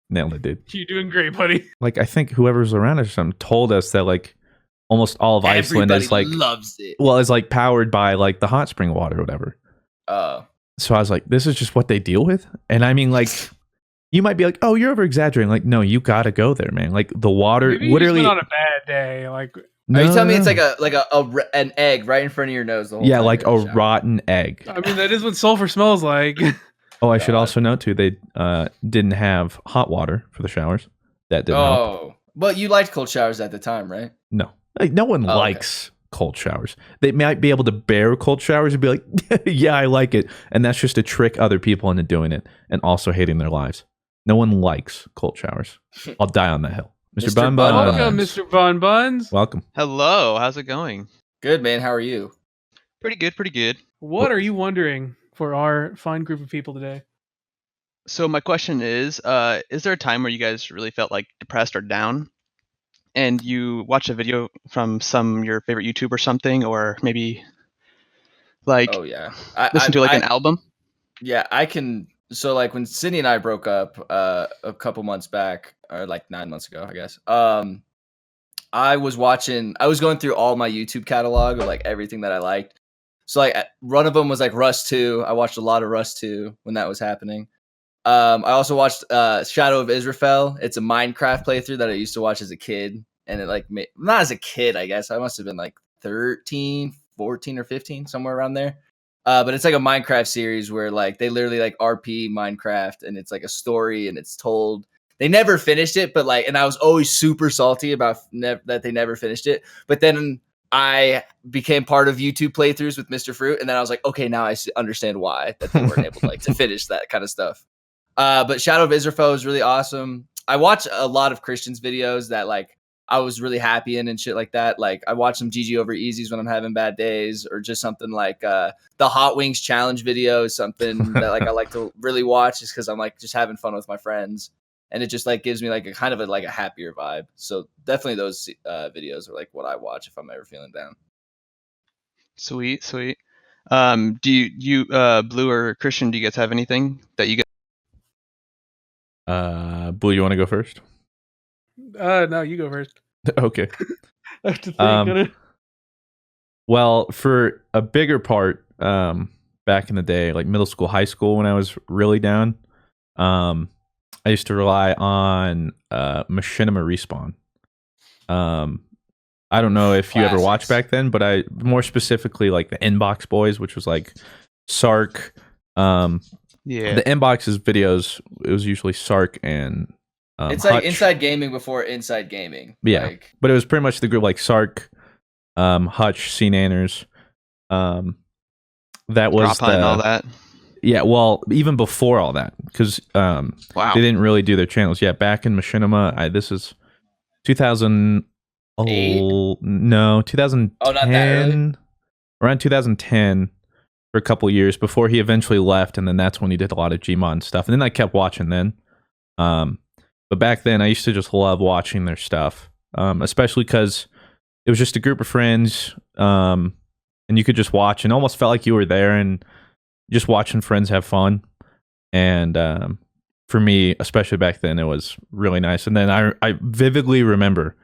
Nailed it, dude. You're doing great, buddy. Like, I think whoever's around us or something told us that like almost all of Iceland is like loves it. Well, it's like powered by like the hot spring water or whatever. So I was like, this is just what they deal with. And I mean, like, you might be like, oh, you're over exaggerating. Like, no, you gotta go there, man. Like the water, maybe literally you just went on a bad day. Like, are you telling me it's like an egg right in front of your nose? The whole time like a rotten egg. I mean, that is what sulfur smells like. Oh, I should also note too, they didn't have hot water for the showers. That didn't help. Well, you liked cold showers at the time, right? No, like no one likes cold showers. They might be able to bear cold showers and be like, yeah, I like it. And that's just to trick other people into doing it and also hating their lives. No one likes cold showers. I'll die on that hill. Mr. Bun Buns. Welcome, Mr. Bun Buns. Welcome. Hello. How's it going? Good, man. How are you? Pretty good. What are you wondering for our fine group of people today? So my question is there a time where you guys really felt like depressed or down and you watched a video from your favorite YouTuber or something, or maybe like listen to an album? Yeah, I can. So like when Sydney and I broke up a couple months back, or like 9 months ago, I guess. I was going through all my YouTube catalog of like everything that I liked. So like one of them was like Rust 2. I watched a lot of Rust 2 when that was happening. I also watched Shadow of Israfel. It's a Minecraft playthrough that I used to watch as a kid, and it like not as a kid, I guess. I must have been like 13, 14 or 15, somewhere around there. But it's like a Minecraft series where like they literally like RP Minecraft, and it's like a story, and it's told. They never finished it, but like, and I was always super salty about that they never finished it. But then I became part of YouTube playthroughs with Mr. Fruit, and then I was like, okay, now I understand why that they weren't able to like to finish that kind of stuff. But Shadow of Israfel is really awesome. I watch a lot of Christians videos that like I was really happy in and shit like that. Like I watch some GG over easies when I'm having bad days, or just something like the Hot Wings challenge video is something that like I like to really watch, just because I'm like just having fun with my friends, and it just like gives me like a kind of a happier vibe. So definitely those videos are like what I watch if I'm ever feeling down. Sweet. Do you Blue or Christian, do you guys have anything that you Blue, you want to go first? No, you go first. Okay. I have to think on it. Well, for a bigger part, back in the day, like middle school, high school, when I was really down, I used to rely on Machinima Respawn. I don't know if you ever watched back then, but I more specifically like the Inbox Boys, which was like Sark. The Inbox's videos, it was usually Sark and it's Hutch. like Inside Gaming before Inside Gaming. Yeah, like, but it was pretty much the group like Sark, Hutch, C Nanners. That was and all that. Yeah, well, even before all that, because wow, they didn't really do their channels. Yeah, back in Machinima, this is 2000. No, 2010. Oh, not that early? Around 2010 for a couple years before he eventually left, and then that's when he did a lot of Gmod stuff. And then I kept watching then. But back then, I used to just love watching their stuff, especially because it was just a group of friends, and you could just watch and almost felt like you were there and just watching friends have fun. And for me, especially back then, it was really nice. And then I vividly remember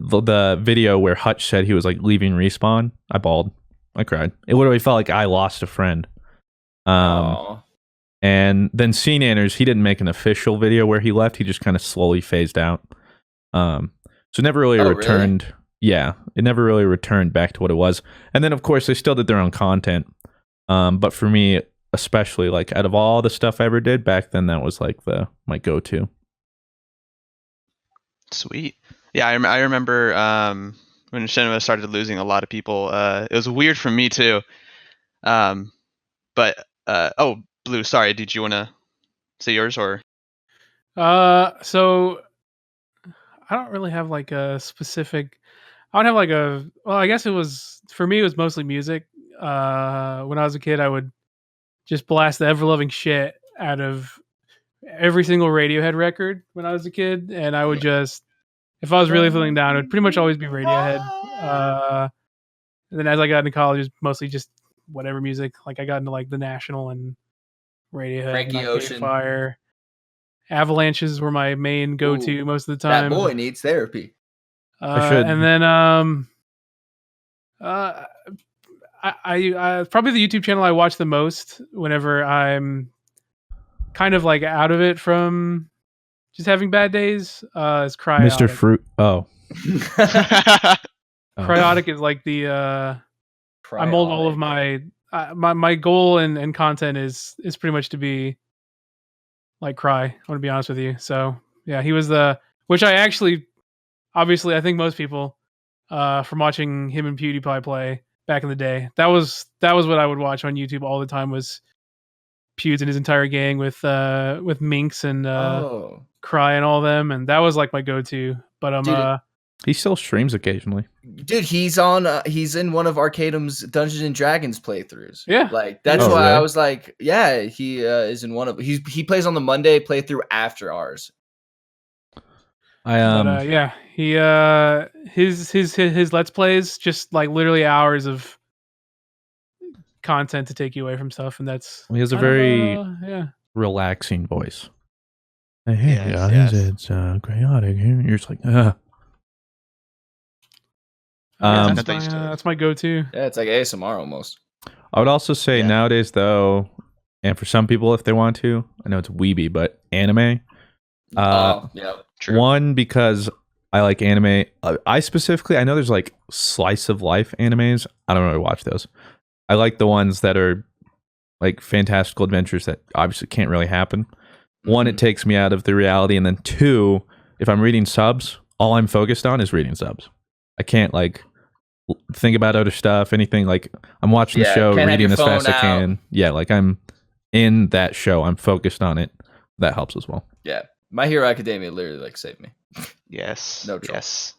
the video where Hutch said he was like leaving Respawn. I bawled. I cried. It literally felt like I lost a friend. And then C Nanners, he didn't make an official video where he left. He just kind of slowly phased out. So it never really returned. Really? Yeah, it never really returned back to what it was. And then of course they still did their own content. But for me, especially like out of all the stuff I ever did back then, that was like my go-to. Sweet. Yeah, I remember when Machinima started losing a lot of people. It was weird for me too. But Blue, sorry, did you want to say yours or? So I don't really have like a specific. I don't have like a. Well, I guess it was for me. It was mostly music. When I was a kid, I would just blast the ever-loving shit out of every single Radiohead record when I was a kid, and I would just. If I was really feeling down, it would pretty much always be Radiohead. And then as I got into college, it was mostly just whatever music. Like I got into like The National and Radiohead, Frankie Ocean, Fire. Avalanches were my main go-to most of the time. That boy needs therapy. I should. And then I probably the YouTube channel I watch the most whenever I'm kind of like out of it from just having bad days is Cryotic. Mr. Fruit. Oh. Cryotic is like the I mold all of my my goal and content is pretty much to be like Cry. I want to be honest with you. So yeah, he was which I actually obviously I think most people from watching him and PewDiePie play back in the day, that was what I would watch on YouTube all the time was Pewds and his entire gang with Minx and Cry and all them, and that was like my go-to. But he still streams occasionally. Dude, he's in one of Arcadum's Dungeons and Dragons playthroughs. Yeah, like that's why really? I was like, yeah, he is in one of. He plays on the Monday playthrough after ours. Yeah, he his Let's Plays just like literally hours of content to take you away from stuff, and that's he has a very relaxing voice. Hey guys, it's Chaotic here. You're just like, that's my go-to. Yeah, it's like ASMR almost. I would also say nowadays though, and for some people if they want to, I know it's weeby, but anime. True. One, because I like anime. I specifically, I know there's like slice of life animes. I don't really watch those. I like the ones that are like fantastical adventures that obviously can't really happen. One, it takes me out of the reality, and then two, if I'm reading subs, all I'm focused on is reading subs. I can't like think about other stuff, anything. Like I'm watching the show, reading as fast as I can. Yeah, like I'm in that show. I'm focused on it. That helps as well. Yeah, My Hero Academia literally like saved me. Yes. No trouble. Yes.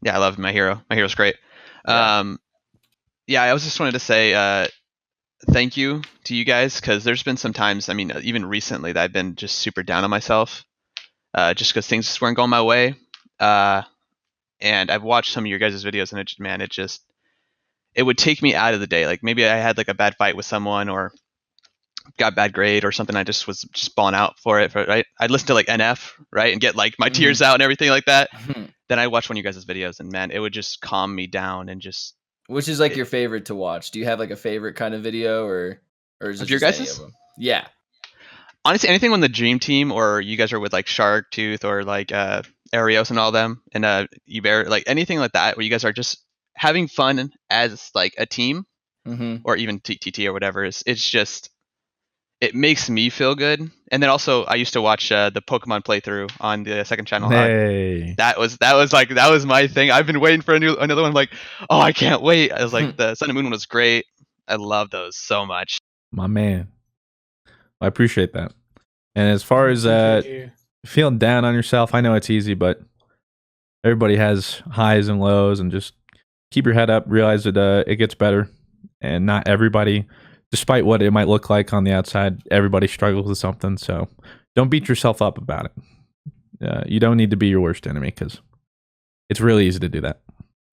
Yeah, I love My Hero. My Hero's great. Yeah. I was just wanted to say thank you to you guys, because there's been some times, I mean, even recently, that I've been just super down on myself, just because things just weren't going my way. And I've watched some of your guys' videos, and it would take me out of the day. Like maybe I had like a bad fight with someone, or got a bad grade or something. I just was just balling out for it. Right? I'd listen to like NF, right, and get like my tears out and everything like that. Then I watch one of you guys' videos, and man, it would just calm me down and just. Which is like your favorite to watch? Do you have like a favorite kind of video, or is it your just guys'? any of them? Yeah. Honestly, anything on the Dream Team, or you guys are with like Shark Tooth, or like Arios and all them, and Eber, like anything like that, where you guys are just having fun as like a team, or even TT or whatever. It's just, it makes me feel good. And then also, I used to watch the Pokemon playthrough on the second channel. Hey, that was my thing. I've been waiting for another one. Like, oh, I can't wait. I was like, the Sun and Moon one was great. I love those so much. My man, I appreciate that. And as far as feeling down on yourself, I know it's easy, but everybody has highs and lows, and just keep your head up. Realize that it gets better, and not everybody, despite what it might look like on the outside, everybody struggles with something. So don't beat yourself up about it. You don't need to be your worst enemy, because it's really easy to do that.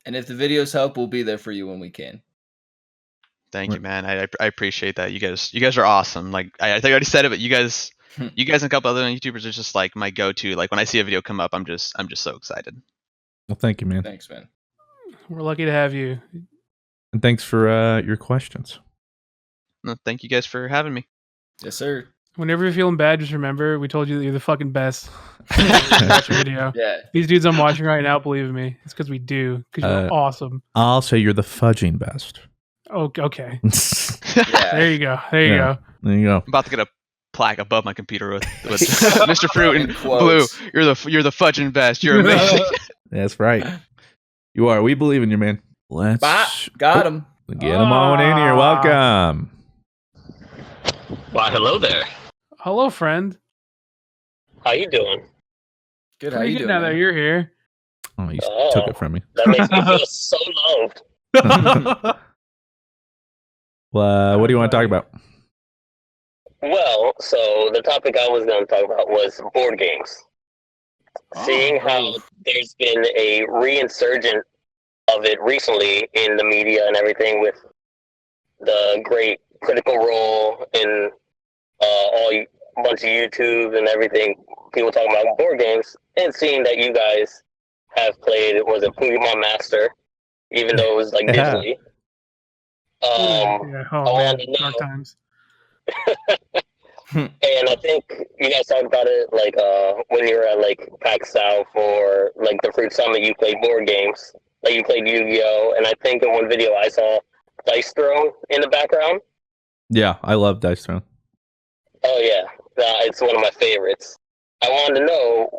And if the videos help, we'll be there for you when we can. Thank you, man. I appreciate that. You guys are awesome. Like I think I already said it, but you guys and a couple other YouTubers are just like my go-to. Like when I see a video come up, I'm just so excited. Well, thank you, man. Thanks, man. We're lucky to have you. And thanks for your questions. No, thank you guys for having me. Yes, sir. Whenever you're feeling bad, just remember we told you that you're the fucking best. Watch your video. Yeah. These dudes I'm watching right now, believe me, it's because we do. Because you're awesome. I'll say you're the fudging best. Oh, okay. Yeah. There you go. There you go. There you go. I'm about to get a plaque above my computer with Mr. Fruit and Blue. You're the fudging best. You're amazing. That's right. You are. We believe in you, man. Let's got him. Get him on in here. Welcome. Why, hello there. Hello, friend. How you doing? Good. How you doing? Now that you're here. Oh, you took it from me. That makes me feel so loved. Well, what do you want to talk about? Well, so the topic I was going to talk about was board games. Seeing how there's been a reinsurgent of it recently in the media and everything, with the great Critical Role and a bunch of YouTube and everything, people talking about board games, and seeing that you guys have played, was it Pokemon Master, even though it was like Disney. I wanted to know. Dark times. And I think you guys talked about it like when you were at like PAX South or like the Fruit Summit, you played board games. Like you played Yu-Gi-Oh! And I think in one video I saw Dice Throne in the background. Yeah, I love Dice Throne. Oh yeah, it's one of my favorites. I wanted to know,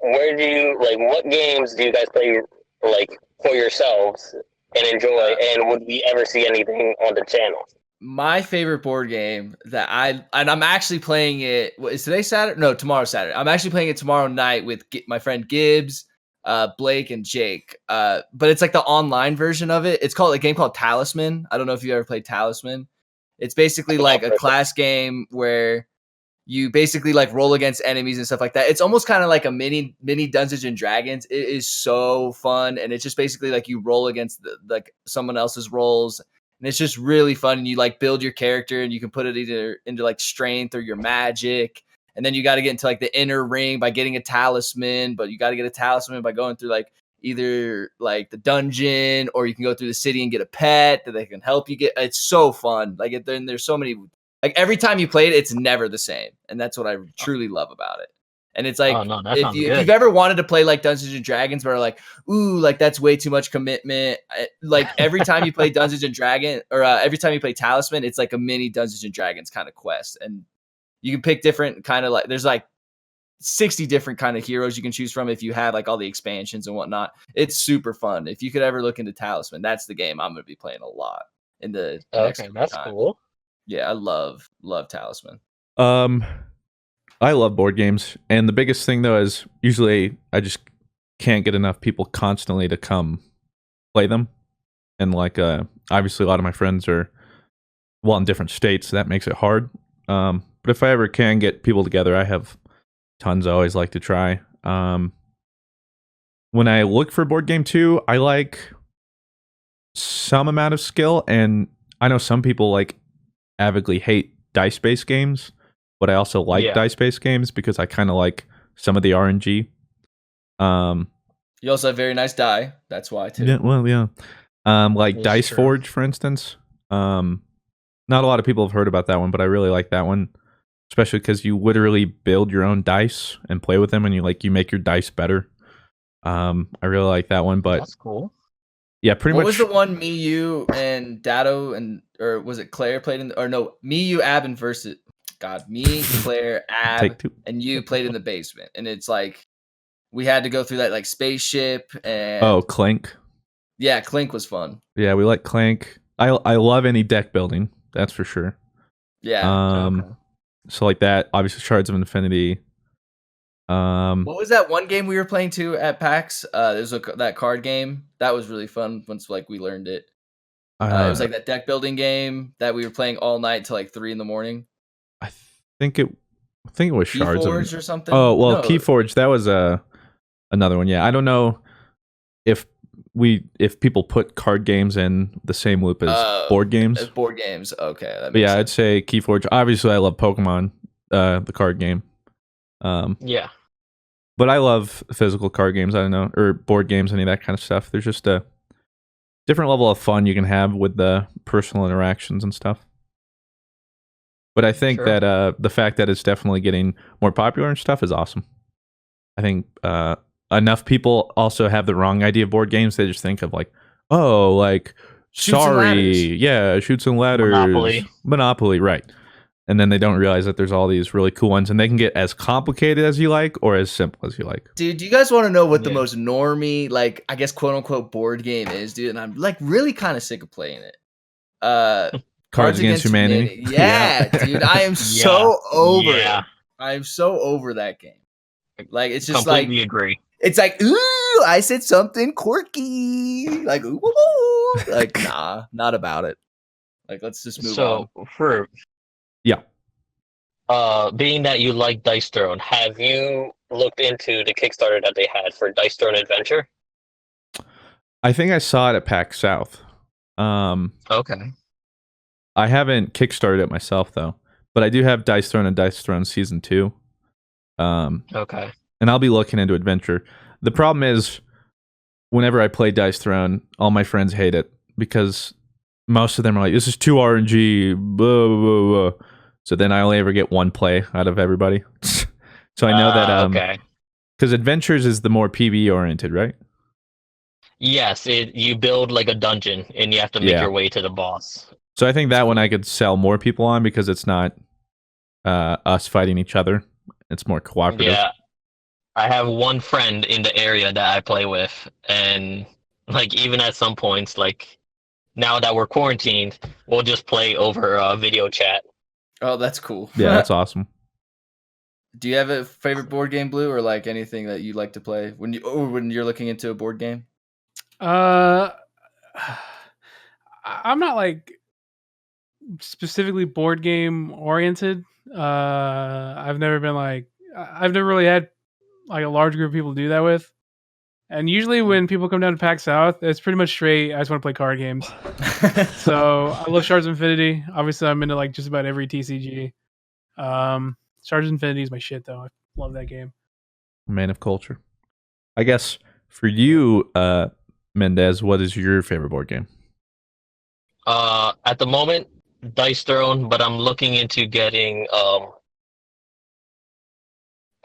what games do you guys play like for yourselves and enjoy, and would we ever see anything on the channel? My favorite board game that I'm actually playing it. Is today Saturday? No, tomorrow Saturday. I'm actually playing it tomorrow night with my friend Gibbs, Blake, and Jake. But it's like the online version of it. It's called a game called Talisman. I don't know if you ever played Talisman. It's basically like a class game where you basically like roll against enemies and stuff like that. It's almost kind of like a mini Dungeons and Dragons. It is so fun, and it's just basically like you roll against like someone else's rolls. And it's just really fun. And you like build your character, and you can put it either into like strength or your magic. And then you got to get into like the inner ring by getting a talisman, but you got to get a talisman by going through like either like the dungeon, or you can go through the city and get a pet that they can help you get. It's so fun. Like then there's so many, like every time you play it, it's never the same. And that's what I truly love about it. And it's like, oh, no, that if sounds good. you've ever wanted to play like Dungeons and Dragons, where like, ooh, like that's way too much commitment. Like every time you play Dungeons and Dragons, or every time you play Talisman, it's like a mini Dungeons and Dragons kind of quest, and you can pick different kind of like. There's like 60 different kind of heroes you can choose from if you have like all the expansions and whatnot. It's super fun. If you could ever look into Talisman, that's the game I'm going to be playing a lot in the next that's time. cool. Yeah, I love Talisman. I love board games, and the biggest thing though is usually I just can't get enough people constantly to come play them, and like obviously a lot of my friends are in different states, so that makes it hard. But if I ever can get people together, I have tons I always like to try. When I look for board game too, I like some amount of skill, and I know some people like avidly hate dice-based games, but I also like dice-based games because I kind of like some of the RNG. You also have very nice die. That's why too. Yeah, well, yeah. Like Dice Forge, for instance. Not a lot of people have heard about that one, but I really like that one, especially because you literally build your own dice and play with them, and you make your dice better. I really like that one, but that's cool. Yeah, pretty much. What was the one me, you, and Dado, or was it Claire played in? Or no, me, you, Ab, and versus. God, me, Claire, Ab, and you played in the basement, and it's like we had to go through that like spaceship and Clank. Yeah, Clink was fun. Yeah, we like Clank. I love any deck building, that's for sure. Yeah. So like that, obviously Shards of Infinity. What was that one game we were playing too at PAX? There's that card game that was really fun once like we learned it. It was like that deck building game that we were playing all night till like 3 a.m. I think it was Shards Keyforge or something. Oh well, no. Keyforge, that was another one. Yeah, I don't know if people put card games in the same loop as board games. As board games, okay. But yeah, sense. I'd say Keyforge. Obviously, I love Pokemon, the card game. Yeah. But I love physical card games. I don't know, or board games, any of that kind of stuff. There's just a different level of fun you can have with the personal interactions and stuff. But I think that the fact that it's definitely getting more popular and stuff is awesome. I think enough people also have the wrong idea of board games. They just think of like, oh, like Shoots and Ladders, Monopoly, right? And then they don't realize that there's all these really cool ones, and they can get as complicated as you like or as simple as you like. Dude, do you guys want to know what the most normie, like I guess quote unquote board game is, dude? And I'm like really kind of sick of playing it. Cards Against Humanity. Yeah, dude, I am so over it. I am so over that game. Like it's just completely agree. It's like, ooh, I said something quirky. Like, ooh, like nah, not about it. Like let's just move on. So yeah. Being that you like Dice Throne, have you looked into the Kickstarter that they had for Dice Throne Adventure? I think I saw it at PAX South. Okay. I haven't kickstarted it myself though, but I do have Dice Throne and Dice Throne Season 2. Okay. And I'll be looking into Adventure. The problem is, whenever I play Dice Throne, all my friends hate it because most of them are like, "This is too RNG." Blah, blah, blah, blah. So then I only ever get one play out of everybody. So I know that because Adventures is the more PvE oriented, right? Yes, you build like a dungeon and you have to make your way to the boss. So I think that one I could sell more people on because it's not us fighting each other. It's more cooperative. Yeah, I have one friend in the area that I play with, and like even at some points, like now that we're quarantined, we'll just play over video chat. Oh, that's cool. Yeah, that's awesome. Do you have a favorite board game, Blue, or like anything that you like to play when you're looking into a board game? I'm not like specifically board game oriented. I've never really had like a large group of people to do that with. And usually when people come down to PAX South, it's pretty much straight, I just want to play card games. So I love Shards of Infinity. Obviously I'm into like just about every TCG. Shards of Infinity is my shit though. I love that game. Man of culture. I guess for you, Mendez, what is your favorite board game? At the moment, Dice Throne, but I'm looking into getting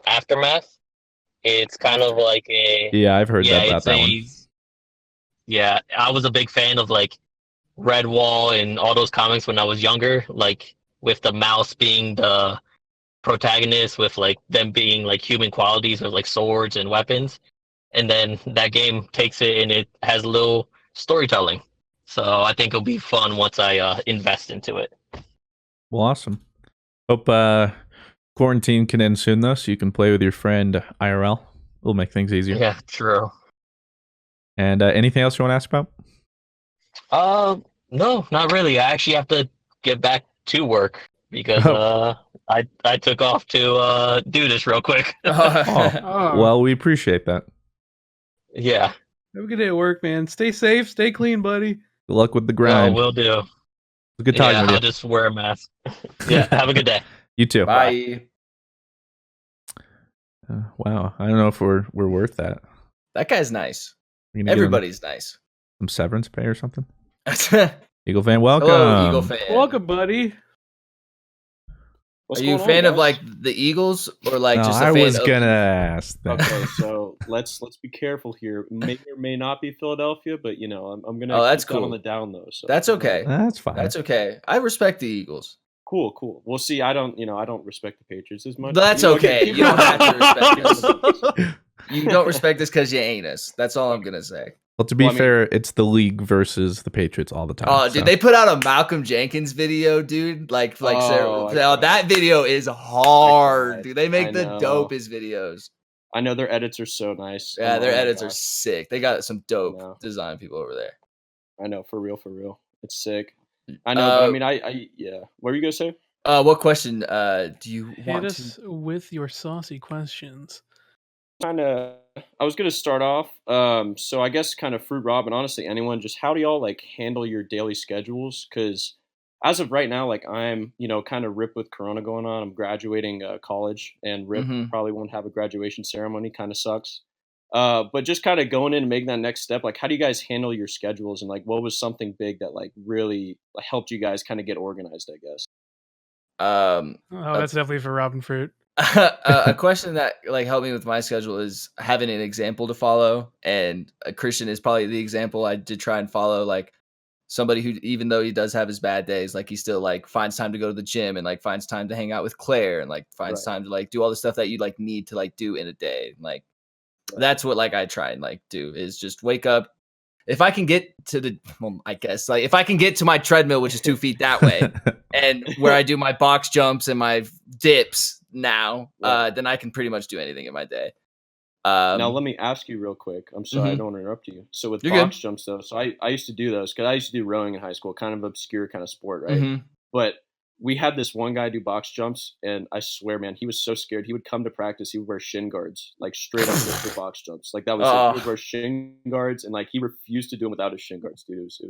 Aftermath. It's kind of like a Yeah, I've heard about that one. Yeah, I was a big fan of like Redwall and all those comics when I was younger, like with the mouse being the protagonist, with like them being like human qualities with like swords and weapons. And then that game takes it and it has a little storytelling. So I think it'll be fun once I invest into it. Well, awesome. Hope quarantine can end soon, though, so you can play with your friend IRL. It'll make things easier. Yeah, true. And anything else you want to ask about? No, not really. I actually have to get back to work because I took off to do this real quick. Well, we appreciate that. Yeah. Have a good day at work, man. Stay safe, stay clean, buddy. Good luck with the grind. Will do. It's a good talking with you. I'll just wear a mask. Yeah, have a good day. You too. Bye. Wow, I don't know if we're worth that. That guy's nice. Everybody's nice. Some severance pay or something? Eagle fan, welcome. Hello, Eagle fan. Welcome, buddy. Are you a fan of like the Eagles or like just a fan I was gonna ask that. Okay, so let's be careful here. May or may not be Philadelphia, but you know I'm gonna. Oh, that's keep that cool. on the down though. So that's okay. That's fine. That's okay. I respect the Eagles. Cool. Well, see, I don't respect the Patriots as much. That's okay. You don't have to respect us. You don't respect us because you ain't us. That's all I'm gonna say. Well, to be fair, it's the league versus the Patriots all the time. Oh, dude, they put out a Malcolm Jenkins video, dude. That video is hard, dude. They make the dopest videos. I know their edits are so nice. Yeah, their edits are sick. They got some dope design people over there. I know, for real. It's sick. I know, but I mean, I yeah. What were you gonna say? What question do you want us with your saucy questions? I was gonna start off. So I guess kind of Fruit Rob and honestly anyone, just how do y'all like handle your daily schedules? Because as of right now, like I'm, kind of ripped with Corona going on. I'm graduating college, and probably won't have a graduation ceremony. Kind of sucks. But just kind of going in and making that next step, like how do you guys handle your schedules, and like what was something big that like really helped you guys kind of get organized, I guess? That's definitely for Robin Fruit. A question that like helped me with my schedule is having an example to follow, and Christian is probably the example I did try and follow. Like somebody who, even though he does have his bad days, like he still like finds time to go to the gym and like finds time to hang out with Claire and like finds time to like do all the stuff that you like need to like do in a day. Like that's what like I try and like do is just wake up. If I can get to if I can get to my treadmill, which is 2 feet that way, and where I do my box jumps and my dips now, then I can pretty much do anything in my day. Now let me ask you real quick. I'm sorry, I don't want to interrupt you. So with box jumps though, so I used to do those because I used to do rowing in high school, kind of obscure kind of sport, right? But we had this one guy do box jumps, and I swear, man, he was so scared. He would come to practice. He would wear shin guards, like straight up just for box jumps. Like that was it. He would wear shin guards, and like he refused to do them without his shin guards, dude. It was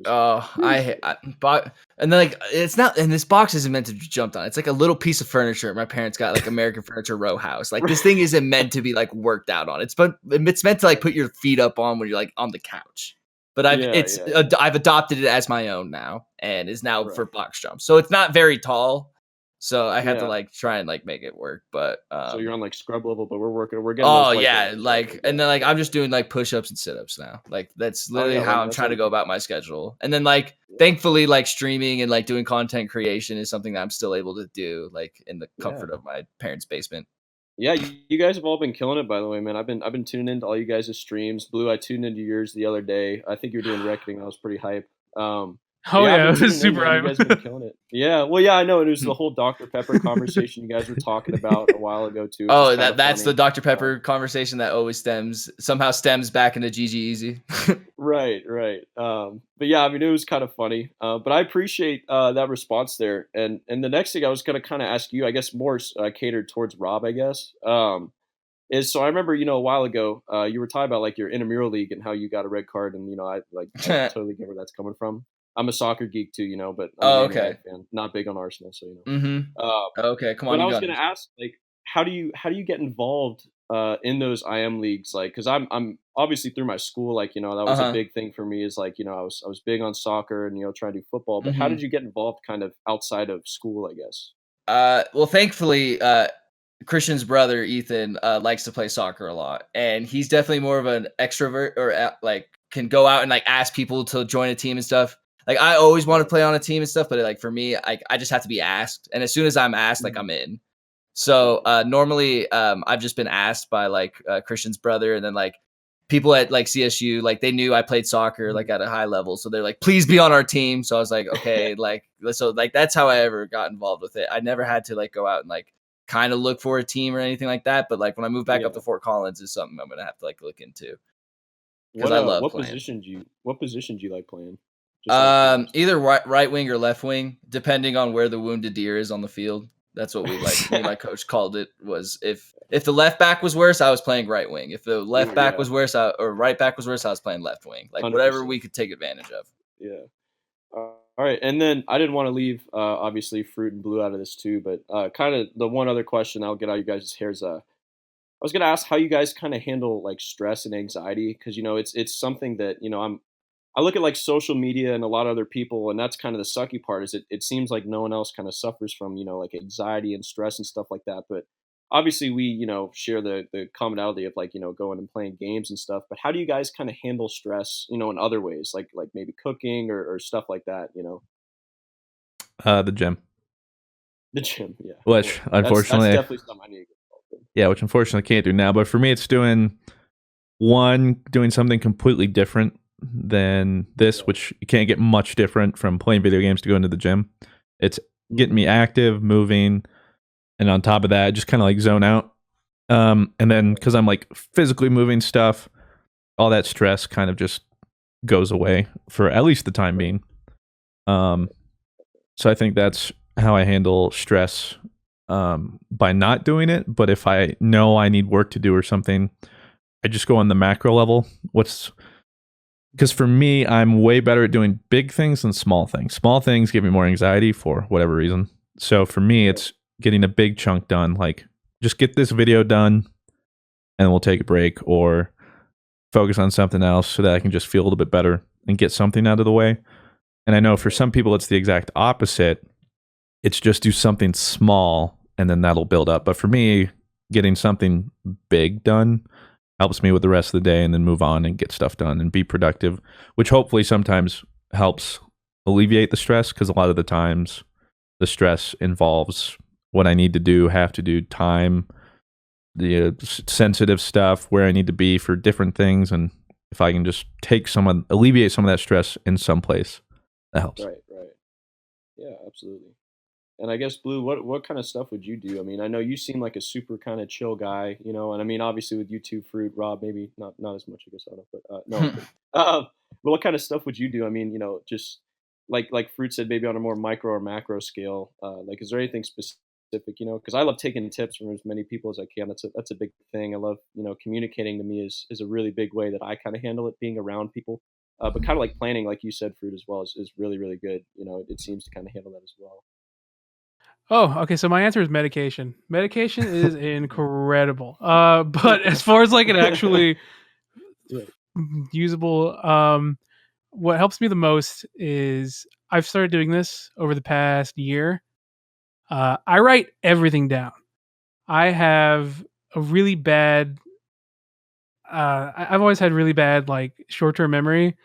and then like it's not, and this box isn't meant to be jumped on. It's like a little piece of furniture. My parents got like American Furniture row house. Like this thing isn't meant to be like worked out on. It's meant to like put your feet up on when you're like on the couch. But I've adopted it as my own now, and is now for box jumps. So it's not very tall, so I had to like try and like make it work. But so you're on like scrub level, but we're getting. Oh yeah, and then like I'm just doing like push-ups and sit-ups now. Like that's literally how I'm trying to go about my schedule. And then like thankfully like streaming and like doing content creation is something that I'm still able to do like in the comfort of my parents' basement. Yeah, you guys have all been killing it, by the way, man. I've been tuning into all you guys' streams. Blue, I tuned into yours the other day. I think you're doing Reckoning. I was pretty hype. It was super hype. You guys have been killing it. Yeah, well, yeah, I know. It was the whole Dr. Pepper conversation you guys were talking about a while ago too. Oh, that's the Dr. Pepper conversation that always stems back into GG Easy. Right. But yeah, I mean, it was kind of funny. But I appreciate that response there. And the next thing I was going to kind of ask you, I guess more catered towards Rob, I guess, is so I remember, a while ago, you were talking about like your intramural league and how you got a red card, and I totally get where that's coming from. I'm a soccer geek too, but I'm a fan, not big on Arsenal, so Okay, come on. But I was going to ask, like, how do you get involved in those IM leagues? Like, because I'm obviously through my school, like that was a big thing for me. Is like I was big on soccer and trying to do football. But how did you get involved, kind of outside of school, I guess? Well, thankfully, Christian's brother Ethan likes to play soccer a lot, and he's definitely more of an extrovert, or like can go out and like ask people to join a team and stuff. Like I always want to play on a team and stuff, but like for me, I just have to be asked, and as soon as I'm asked, like I'm in. So normally I've just been asked by like Christian's brother, and then like people at like CSU, like they knew I played soccer like at a high level, so they're like, please be on our team. So I was like, okay, like so like that's how I ever got involved with it. I never had to like go out and like kind of look for a team or anything like that, but like when I move back up to Fort Collins is something I'm gonna have to like look into, because I love what playing. position do you like playing? Either right wing or left wing, depending on where the wounded deer is on the field. That's what we like. Me and my coach called it, was if the left back was worse, I was playing right wing. If the left back was worse, or right back was worse, I was playing left wing. Like 100%. Whatever we could take advantage of. Yeah. All right, and then I didn't want to leave obviously Fruit and Blue out of this too, but kind of the one other question I'll get out of you guys' hair is I was gonna ask how you guys kind of handle like stress and anxiety, because it's something that I look at like social media and a lot of other people, and that's kind of the sucky part, is it seems like no one else kind of suffers from, like anxiety and stress and stuff like that. But obviously we, share the commonality of like, going and playing games and stuff. But how do you guys kind of handle stress, in other ways, like maybe cooking or stuff like that, The gym. The gym, yeah. Which unfortunately, that's definitely something I need to get involved in. Yeah, which unfortunately I can't do now. But for me, it's doing something completely different than this, which you can't get much different from playing video games to going to the gym. It's getting me active, moving, and on top of that, just kind of like zone out. And then because I'm like physically moving stuff, all that stress kind of just goes away for at least the time being. So I think that's how I handle stress, by not doing it. But if I know I need work to do or something, I just go on the macro level. Because for me, I'm way better at doing big things than small things. Small things give me more anxiety for whatever reason. So for me, it's getting a big chunk done. Like, just get this video done, and we'll take a break, or focus on something else so that I can just feel a little bit better and get something out of the way. And I know for some people, it's the exact opposite. It's just do something small, and then that'll build up. But for me, getting something big done helps me with the rest of the day, and then move on and get stuff done and be productive, which hopefully sometimes helps alleviate the stress, because a lot of the times the stress involves what I need to do, have to do, time, the sensitive stuff, where I need to be for different things. And if I can just alleviate some of that stress in some place, that helps. Right. Yeah, absolutely. And I guess, Blue, what kind of stuff would you do? I mean, I know you seem like a super kind of chill guy, and I mean, obviously with you two, Fruit, Rob, maybe not as much, I guess, I don't know, but no. But what kind of stuff would you do? I mean, just like Fruit said, maybe on a more micro or macro scale. Like, is there anything specific? Because I love taking tips from as many people as I can. That's a big thing. I love, communicating to me is a really big way that I kind of handle it, being around people. But kind of like planning, like you said, Fruit, as well, is really, really good. It seems to kind of handle that as well. Oh, okay. So my answer is medication. Medication is incredible. But as far as like an actually usable, what helps me the most is I've started doing this over the past year. I write everything down. I have a really bad. I've always had really bad like short-term memory,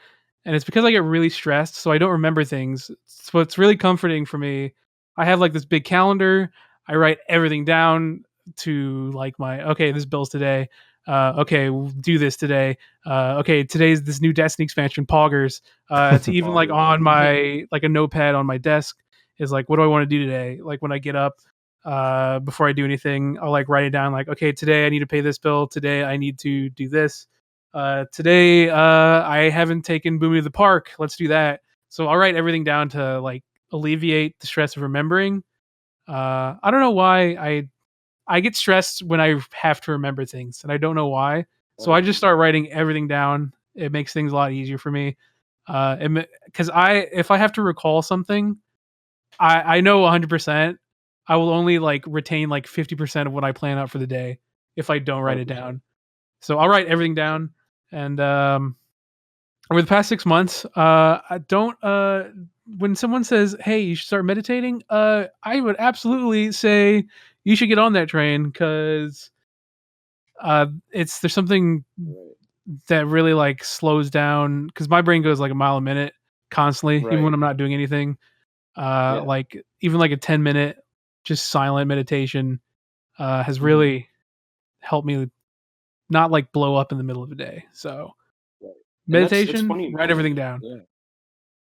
and it's because I get really stressed, so I don't remember things. So it's really comforting for me. I have like this big calendar. I write everything down to like okay, this bill's today. Okay, we'll do this today. Okay, today's this new Destiny expansion, Poggers. To even like on my like a notepad on my desk is like, what do I want to do today? Like when I get up, before I do anything, I'll like write it down. Like, okay, today I need to pay this bill. Today I need to do this. Today I haven't taken Boomy to the park. Let's do that. So I'll write everything down to like alleviate the stress of remembering. I don't know why I get stressed when I have to remember things, and I don't know why. So I just start writing everything down. It makes things a lot easier for me. Because if I have to recall something, I know 100%. I will only like retain like 50% of what I plan out for the day if I don't write it down. So I'll write everything down, and over the past 6 months, I don't. When someone says, "Hey, you should start meditating," I would absolutely say, you should get on that train because there's something that really like slows down because my brain goes like a mile a minute constantly, even when I'm not doing anything. Like even like a 10-minute just silent meditation has really helped me not like blow up in the middle of the day. So meditation, funny, write everything down.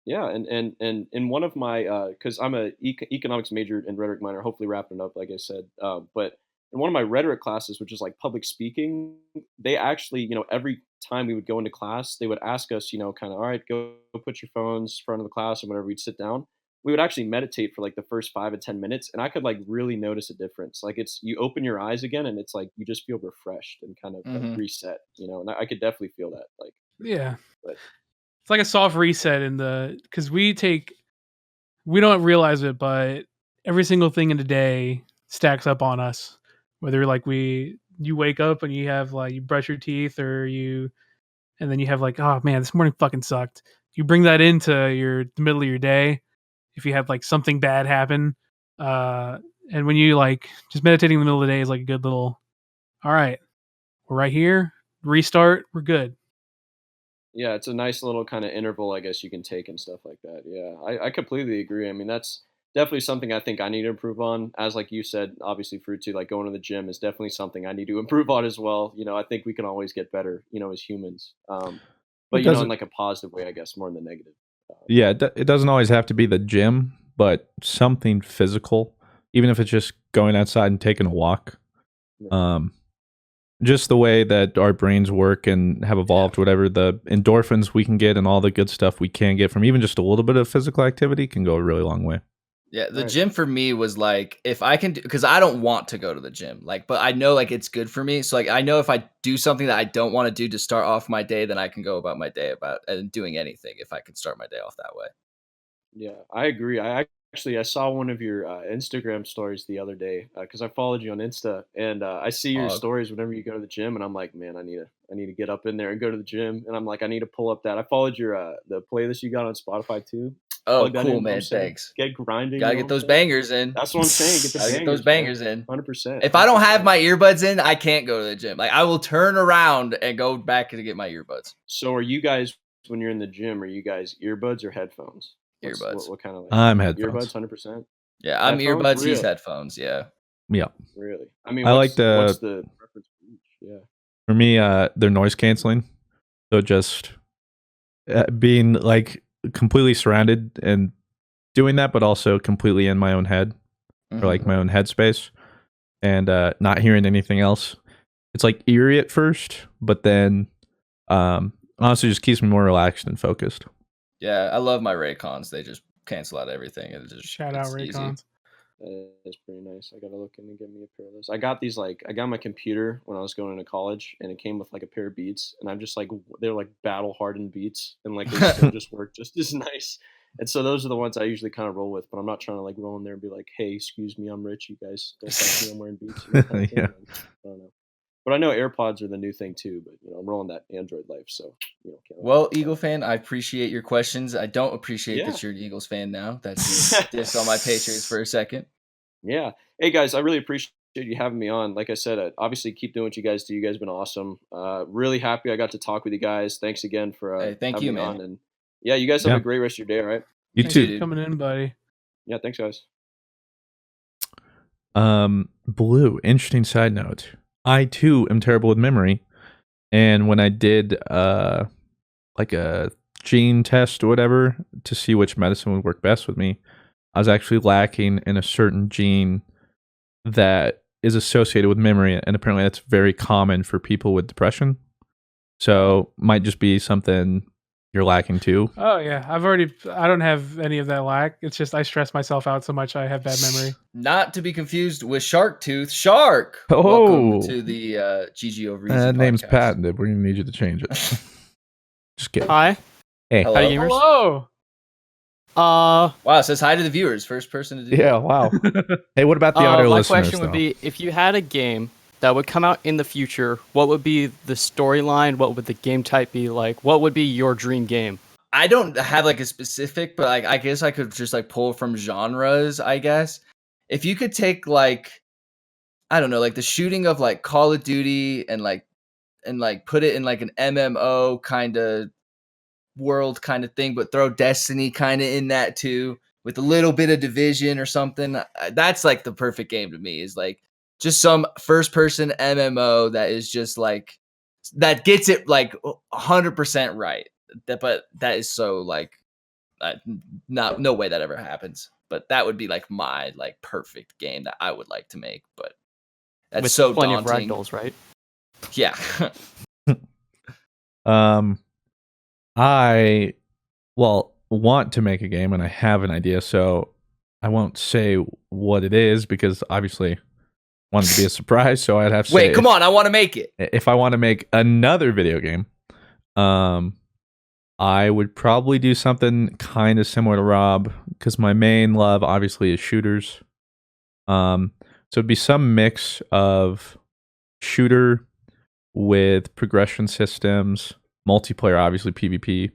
Yeah, and in one of my because I'm a economics major and rhetoric minor, hopefully wrapping up, like I said. But in one of my rhetoric classes, which is like public speaking, they actually, every time we would go into class, they would ask us, kind of, all right, go put your phones in front of the class, and whenever we'd sit down, we would actually meditate for like the first 5 to 10 minutes, and I could like really notice a difference. Like you open your eyes again, and it's like you just feel refreshed and kind of like reset, and I could definitely feel that. Like, but it's like a soft reset because we don't realize it, but every single thing in the day stacks up on us. Whether like you wake up and you have like you brush your teeth and then you have like, oh man, this morning fucking sucked. You bring that into the middle of your day. If you have like something bad happen, and when you like just meditating in the middle of the day is like a good little, all right, we're right here, restart, we're good. Yeah, it's a nice little kind of interval, I guess you can take and stuff like that. Yeah, I completely agree. I mean, that's definitely something I think I need to improve on. As like you said, obviously Fruit too, like going to the gym is definitely something I need to improve on as well. I think we can always get better, as humans. But in like a positive way, I guess, more than the negative. Yeah, it doesn't always have to be the gym, but something physical, even if it's just going outside and taking a walk. Just the way that our brains work and have evolved, whatever the endorphins we can get and all the good stuff we can get from even just a little bit of physical activity can go a really long way. Yeah, the gym for me was like, if I can do, because I don't want to go to the gym, like, but I know like it's good for me. So like, I know if I do something that I don't want to do to start off my day, then I can go about my day and doing anything if I can start my day off that way. Yeah, I agree. I saw one of your Instagram stories the other day because I followed you on Insta, and I see your stories whenever you go to the gym, and I'm like, man, I need to get up in there and go to the gym, and I'm like, I need to pull up that. I followed your the playlist you got on Spotify too. Oh, cool, man! Thanks. Get grinding. Gotta get those bangers in. That's what I'm saying. Get those bangers in. 100%. If I don't have my earbuds in, I can't go to the gym. Like I will turn around and go back to get my earbuds. So, are you guys when you're in the gym? Are you guys earbuds or headphones? Earbuds. What kind of? I'm headphones. Earbuds, 100%. Yeah, I'm headphones? Earbuds. Really? He's headphones. Yeah. Yeah. Really? I mean, what's the preference for each? Yeah. For me, they're noise canceling. So just being like completely surrounded and doing that, but also completely in my own head or like my own headspace and not hearing anything else. It's like eerie at first, but then honestly just keeps me more relaxed and focused. Yeah, I love my Raycons. They just cancel out everything. And just shout out Raycons. That's pretty nice. I gotta look in and get me a pair of those. I got these I got my computer when I was going into college, and it came with like a pair of Beats, and I'm just like they're like battle hardened Beats, and like they still just work just as nice. And so those are the ones I usually kind of roll with, but I'm not trying to like roll in there and be like, hey, excuse me, I'm rich, you guys don't touch me, I'm wearing Beats. Yeah. I don't know. But I know AirPods are the new thing too, but I'm rolling that Android life, so well, Eagle fan, I appreciate your questions. I don't appreciate that you're an Eagles fan now. That's just on my Patriots for a second. Yeah. Hey guys, I really appreciate you having me on. Like I said, obviously keep doing what you guys do. You guys have been awesome. Really happy I got to talk with you guys. Thanks again for thank you, man. on. And yeah, you guys have a great rest of your day, all right? You Thanks too. for coming in, buddy. Yeah, thanks guys. Blue, interesting side note. I too am terrible with memory. And when I did like a gene test or whatever to see which medicine would work best with me, I was actually lacking in a certain gene that is associated with memory, and apparently that's very common for people with depression. So might just be something you're lacking too. Oh yeah, I don't have any of that lack. It's just I stress myself out so much I have bad memory. Not to be confused with Shark Tooth. Shark! Oh! Welcome to the GGO Reason That name's podcast. patented. We're going to need you to change it. Just kidding. Hi. Hey. Hello. Hi, gamers. Hello! Wow, it says hi to the viewers. First person to do Yeah, that. wow. Hey, what about the audio my listeners, question would be, if you had a game that would come out in the future, what would be the storyline? What would the game type be like? What would be your dream game? I don't have like a specific, but like I guess I could just like pull from genres, I guess. If you could take like I don't know, like the shooting of like Call of Duty and put it in like an MMO kind of world kind of thing, but throw Destiny kind of in that too, with a little bit of Division or something. That's like the perfect game to me, is like just some first person MMO that is just like, that gets it like 100% right. But that is so like, no way that ever happens. But that would be like my like perfect game that I would like to make. But that's with so plenty daunting. of ragdolls, right? Yeah. I want to make a game, and I have an idea, so I won't say what it is because obviously I want it to be a surprise. So I'd have to wait. Come on, I want to make it. If I want to make another video game, I would probably do something kind of similar to Rob, because my main love obviously is shooters. So it'd be some mix of shooter with progression systems, multiplayer, obviously PvP.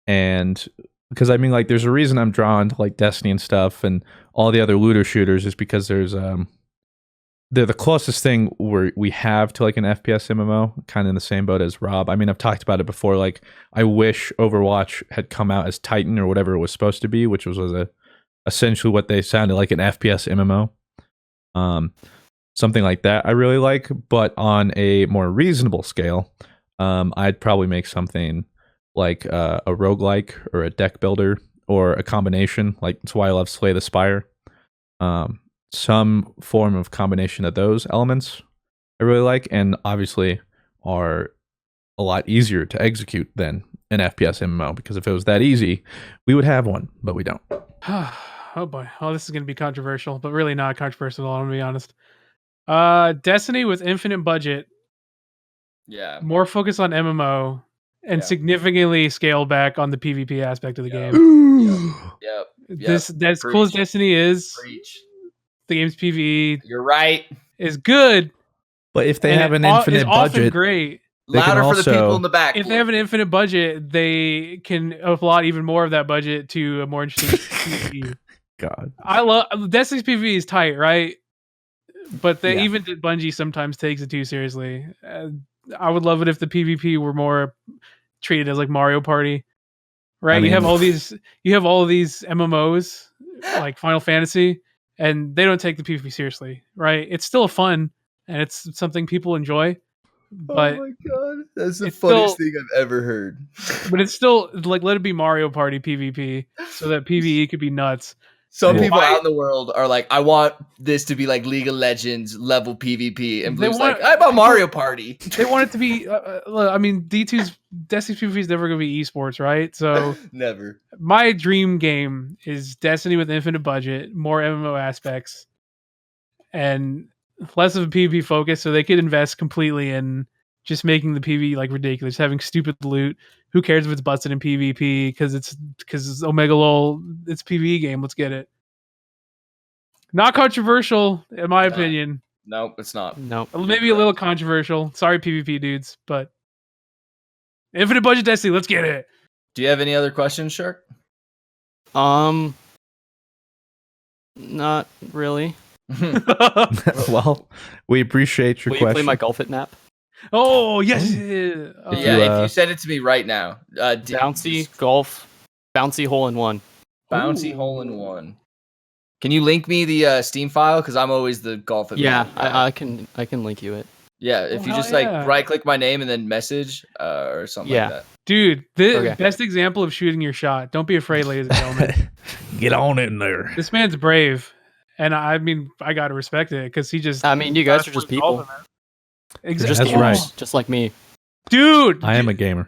And because I mean, like, there's a reason I'm drawn to like Destiny and stuff and all the other looter shooters, is because there's they're the closest thing we have to like an FPS MMO, kind of in the same boat as Rob. I mean, I've talked about it before. Like, I wish Overwatch had come out as Titan or whatever it was supposed to be, which was essentially what they sounded like, an FPS MMO. Something like that I really like, but on a more reasonable scale, I'd probably make something like a roguelike or a deck builder or a combination. Like, that's why I love Slay the Spire. Some form of combination of those elements I really like, and obviously are a lot easier to execute than an FPS MMO, because if it was that easy, we would have one, but we don't. Oh boy. Oh, this is going to be controversial, but really not controversial at all, I'm going to be honest. Destiny with infinite budget. Yeah. More focus on MMO and significantly scale back on the PvP aspect of the game. Yep. This, as cool as Destiny is, the game's PvE, you're right, is good. But if they have an infinite budget, great. Louder for the people in the back. If they have an infinite budget, they can allot even more of that budget to a more interesting PvE. God, I love Destiny's PvE is tight, right? But even Bungie sometimes takes it too seriously. I would love it if the PvP were more treated as like Mario Party, right? I mean, you have all these MMOs like Final Fantasy, and they don't take the PvP seriously, right? It's still fun and it's something people enjoy. But oh my god, that's the funniest thing I've ever heard. But it's still like, let it be Mario Party PvP so that PvE could be nuts. Some people out in the world are like, I want this to be like League of Legends level PvP, and Blue's like, I'm a Mario Party. They want it to be. I mean, Destiny's PvP is never going to be esports, right? So never. My dream game is Destiny with infinite budget, more MMO aspects, and less of a PvP focus, so they could invest completely in just making the PvE like ridiculous, having stupid loot. Who cares if it's busted in PvP? Because it's Omega LOL. It's a PvE game. Let's get it. Not controversial, in my opinion. Nope, it's not. Nope. Maybe a little controversial. Sorry, PvP dudes, but infinite budget Destiny. Let's get it. Do you have any other questions, Shark? Not really. Well, we appreciate your question. Will you play my golf it map? Oh, yes. If you send it to me right now. Bouncy golf, bouncy hole in one. Bouncy hole in one. Can you link me the Steam file? Because I'm always the golf at I can link you it. Yeah, if you just right click my name and then message or something like that. Dude, the best example of shooting your shot. Don't be afraid, ladies and gentlemen. Get on in there. This man's brave. And I mean, I got to respect it because he just. I mean, you guys are just people. Exactly. That's right. Just like me. Dude. I am a gamer.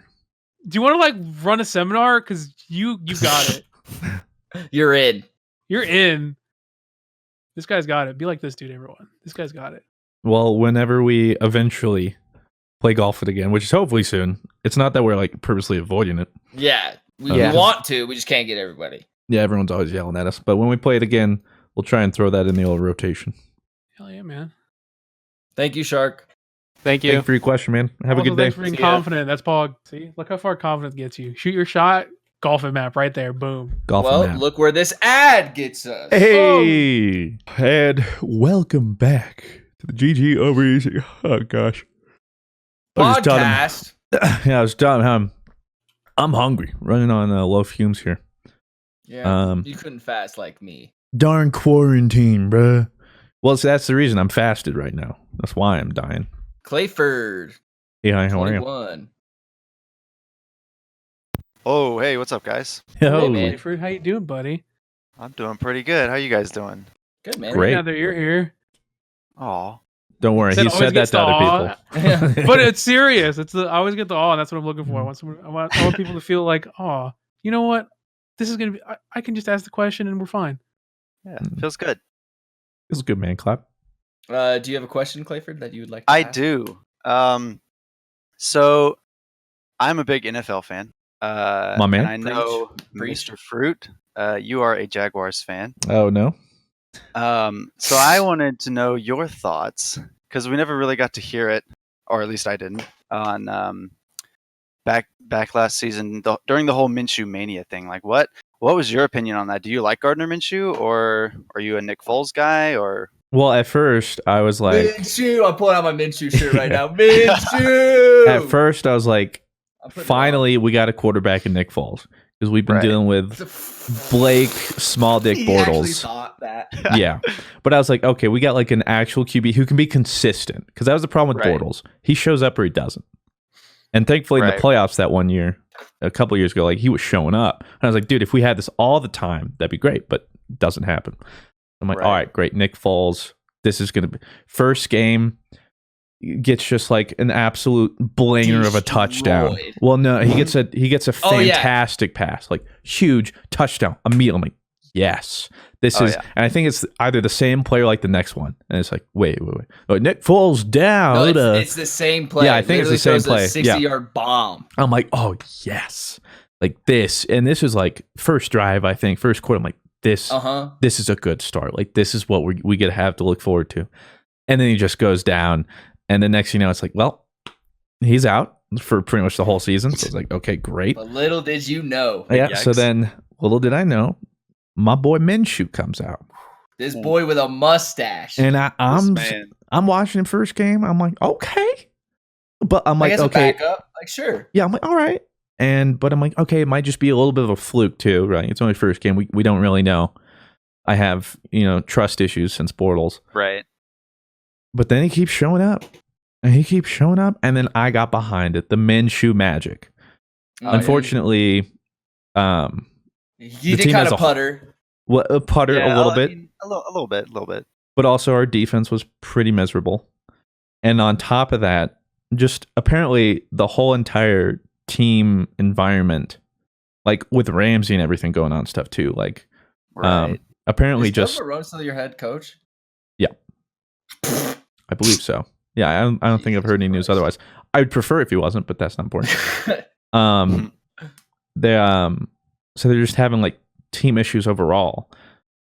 Do you want to like run a seminar? Because you got it. You're in. You're in. This guy's got it. Be like this dude, everyone. This guy's got it. Well, whenever we eventually play golf it again, which is hopefully soon, it's not that we're like purposely avoiding it. Yeah. We want to. We just can't get everybody. Yeah, everyone's always yelling at us. But when we play it again, we'll try and throw that in the old rotation. Hell yeah, man. Thank you, Shark. Thank you. Thank you for your question, man. Have a good day. Thanks for being confident. That's Pog. See? Look how far confidence gets you. Shoot your shot. Golfing map right there. Boom. Golfing map. Look where this ad gets us. Hey, and welcome back to the GG Over Easy. Oh gosh, Podcast. I was done. I'm hungry, running on low fumes here. Yeah, you couldn't fast like me. Darn quarantine, bruh. Well, so that's the reason I'm fasted right now. That's why I'm dying. Clayford. Hey, hi, how are you? 21. Oh, hey, what's up, guys? Yo. Hey, man. Clayford, how you doing, buddy? I'm doing pretty good. How you guys doing? Good, man. Great. Now that you're here. Aw. Don't worry, he said that to other people. But it's serious. I always get the awe, and that's what I'm looking for. I want people to feel like, oh, you know what? This is gonna be. I can just ask the question, and we're fine. Yeah, feels good. Feels good, man. Clap. Do you have a question, Clayford, that you would like to I ask? do. So I'm a big NFL fan. My man. And I know, Mr. Fruit, you are a Jaguars fan. Oh no. So I wanted to know your thoughts, because we never really got to hear it, or at least I didn't, on back last season during the whole Minshew mania thing. Like, what was your opinion on that? Do you like Gardner Minshew, or are you a Nick Foles guy, or? Well, at first I was like, Minshew. I'm pulling out my Minshew shirt right now. Minshew. At first I was like, finally we got a quarterback in Nick Foles, because we've been dealing with Blake Small Dick Bortles. Actually thought that. Yeah, but I was like, okay, we got like an actual QB who can be consistent, because that was the problem with Bortles. He shows up or he doesn't. And thankfully in the playoffs that one year, a couple years ago, like he was showing up. And I was like, dude, if we had this all the time, that'd be great, but it doesn't happen. I'm like, all right, great. Nick Foles, this is going to be first game, gets just like an absolute blinger of a touchdown. Well, no, he gets a fantastic pass, like huge touchdown immediately. I'm like, yes, this is, and I think it's either the same player like the next one, and it's like, wait, oh, Nick Foles down. No, it's the same play. Yeah, I think it's the same play. 60-yard bomb. I'm like, oh yes, like this, and this was like first drive, I think, first quarter. I'm like, this is a good start. Like this is what we get to have to look forward to. And then he just goes down, and the next thing you know, it's like, well, he's out for pretty much the whole season. So it's like, okay, great. But little did you know. Yeah. Yikes. So then, little did I know, my boy Minshew comes out. This boy with a mustache. And I'm watching him first game. I'm like, okay, but I'm like, okay, backup. Like, sure. Yeah, I'm like, all right. But I'm like, okay, it might just be a little bit of a fluke too, right? It's only first game. We don't really know. I have, trust issues since Bortles. Right. But then he keeps showing up. And then I got behind it. The Minshew magic. Unfortunately, he did kind of putter. Well, a little bit. A little bit. But also our defense was pretty miserable. And on top of that, just apparently the whole entire team environment, like with Ramsey and everything going on stuff too, like apparently Is just runs to your head coach. Yeah, I believe so. Yeah, I don't think I've heard any news otherwise. I would prefer if he wasn't, but that's not important. So they're just having like team issues overall,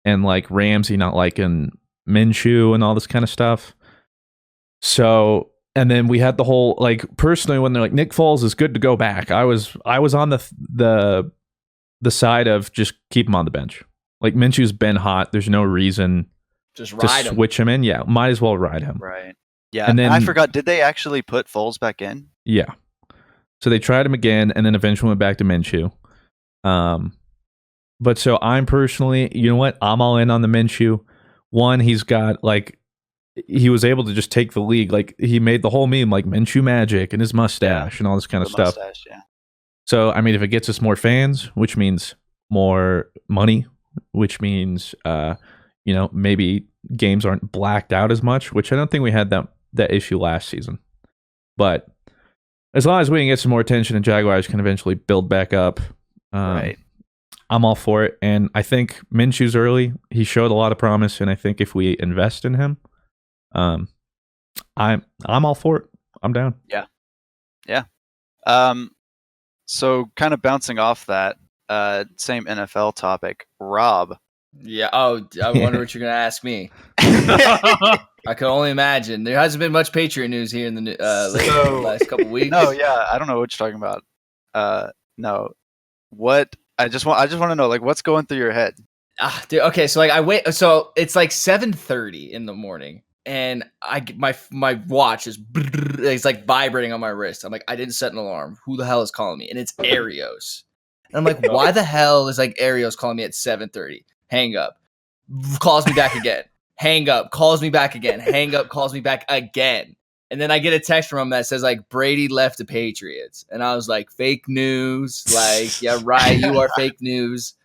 and like Ramsey not liking Minshew and all this kind of stuff. So, and then we had the whole, like, personally, when they're like, Nick Foles is good to go back, I was on the side of just keep him on the bench. Like, Minshew's been hot. There's no reason just to switch him in. Yeah, might as well ride him. Right. Yeah, and then I forgot, did they actually put Foles back in? Yeah. So they tried him again, and then eventually went back to Minshew. But so I'm personally, you know what? I'm all in on the Minshew. One, he's got, like, he was able to just take the league. Like, he made the whole meme, like, Minshew magic and his mustache and all this kind of stuff. Mustache, yeah. So, I mean, if it gets us more fans, which means more money, which means, maybe games aren't blacked out as much, which I don't think we had that issue last season. But as long as we can get some more attention and Jaguars can eventually build back up, right. I'm all for it. And I think Minshew's early. He showed a lot of promise, and I think if we invest in him, I'm all for it. I'm down. Yeah. So kind of bouncing off that same NFL topic, Rob. Yeah. Oh, I wonder what you're gonna ask me. I can only imagine. There hasn't been much Patriot news here in the last couple weeks. No, yeah, I don't know what you're talking about. No, what I just want to know, like, what's going through your head? Dude, okay, so like I wait, so it's like 7:30 in the morning, and my watch is it's like vibrating on my wrist. I'm like, I didn't set an alarm. Who the hell is calling me? And it's Arios. And I'm like, why the hell is like Arios calling me at 7:30? Hang up. Calls me back again. Hang up. Calls me back again. Hang up. Calls me back again. And then I get a text from him that says like Brady left the Patriots. And I was like, fake news. Like, yeah, right. You are fake news.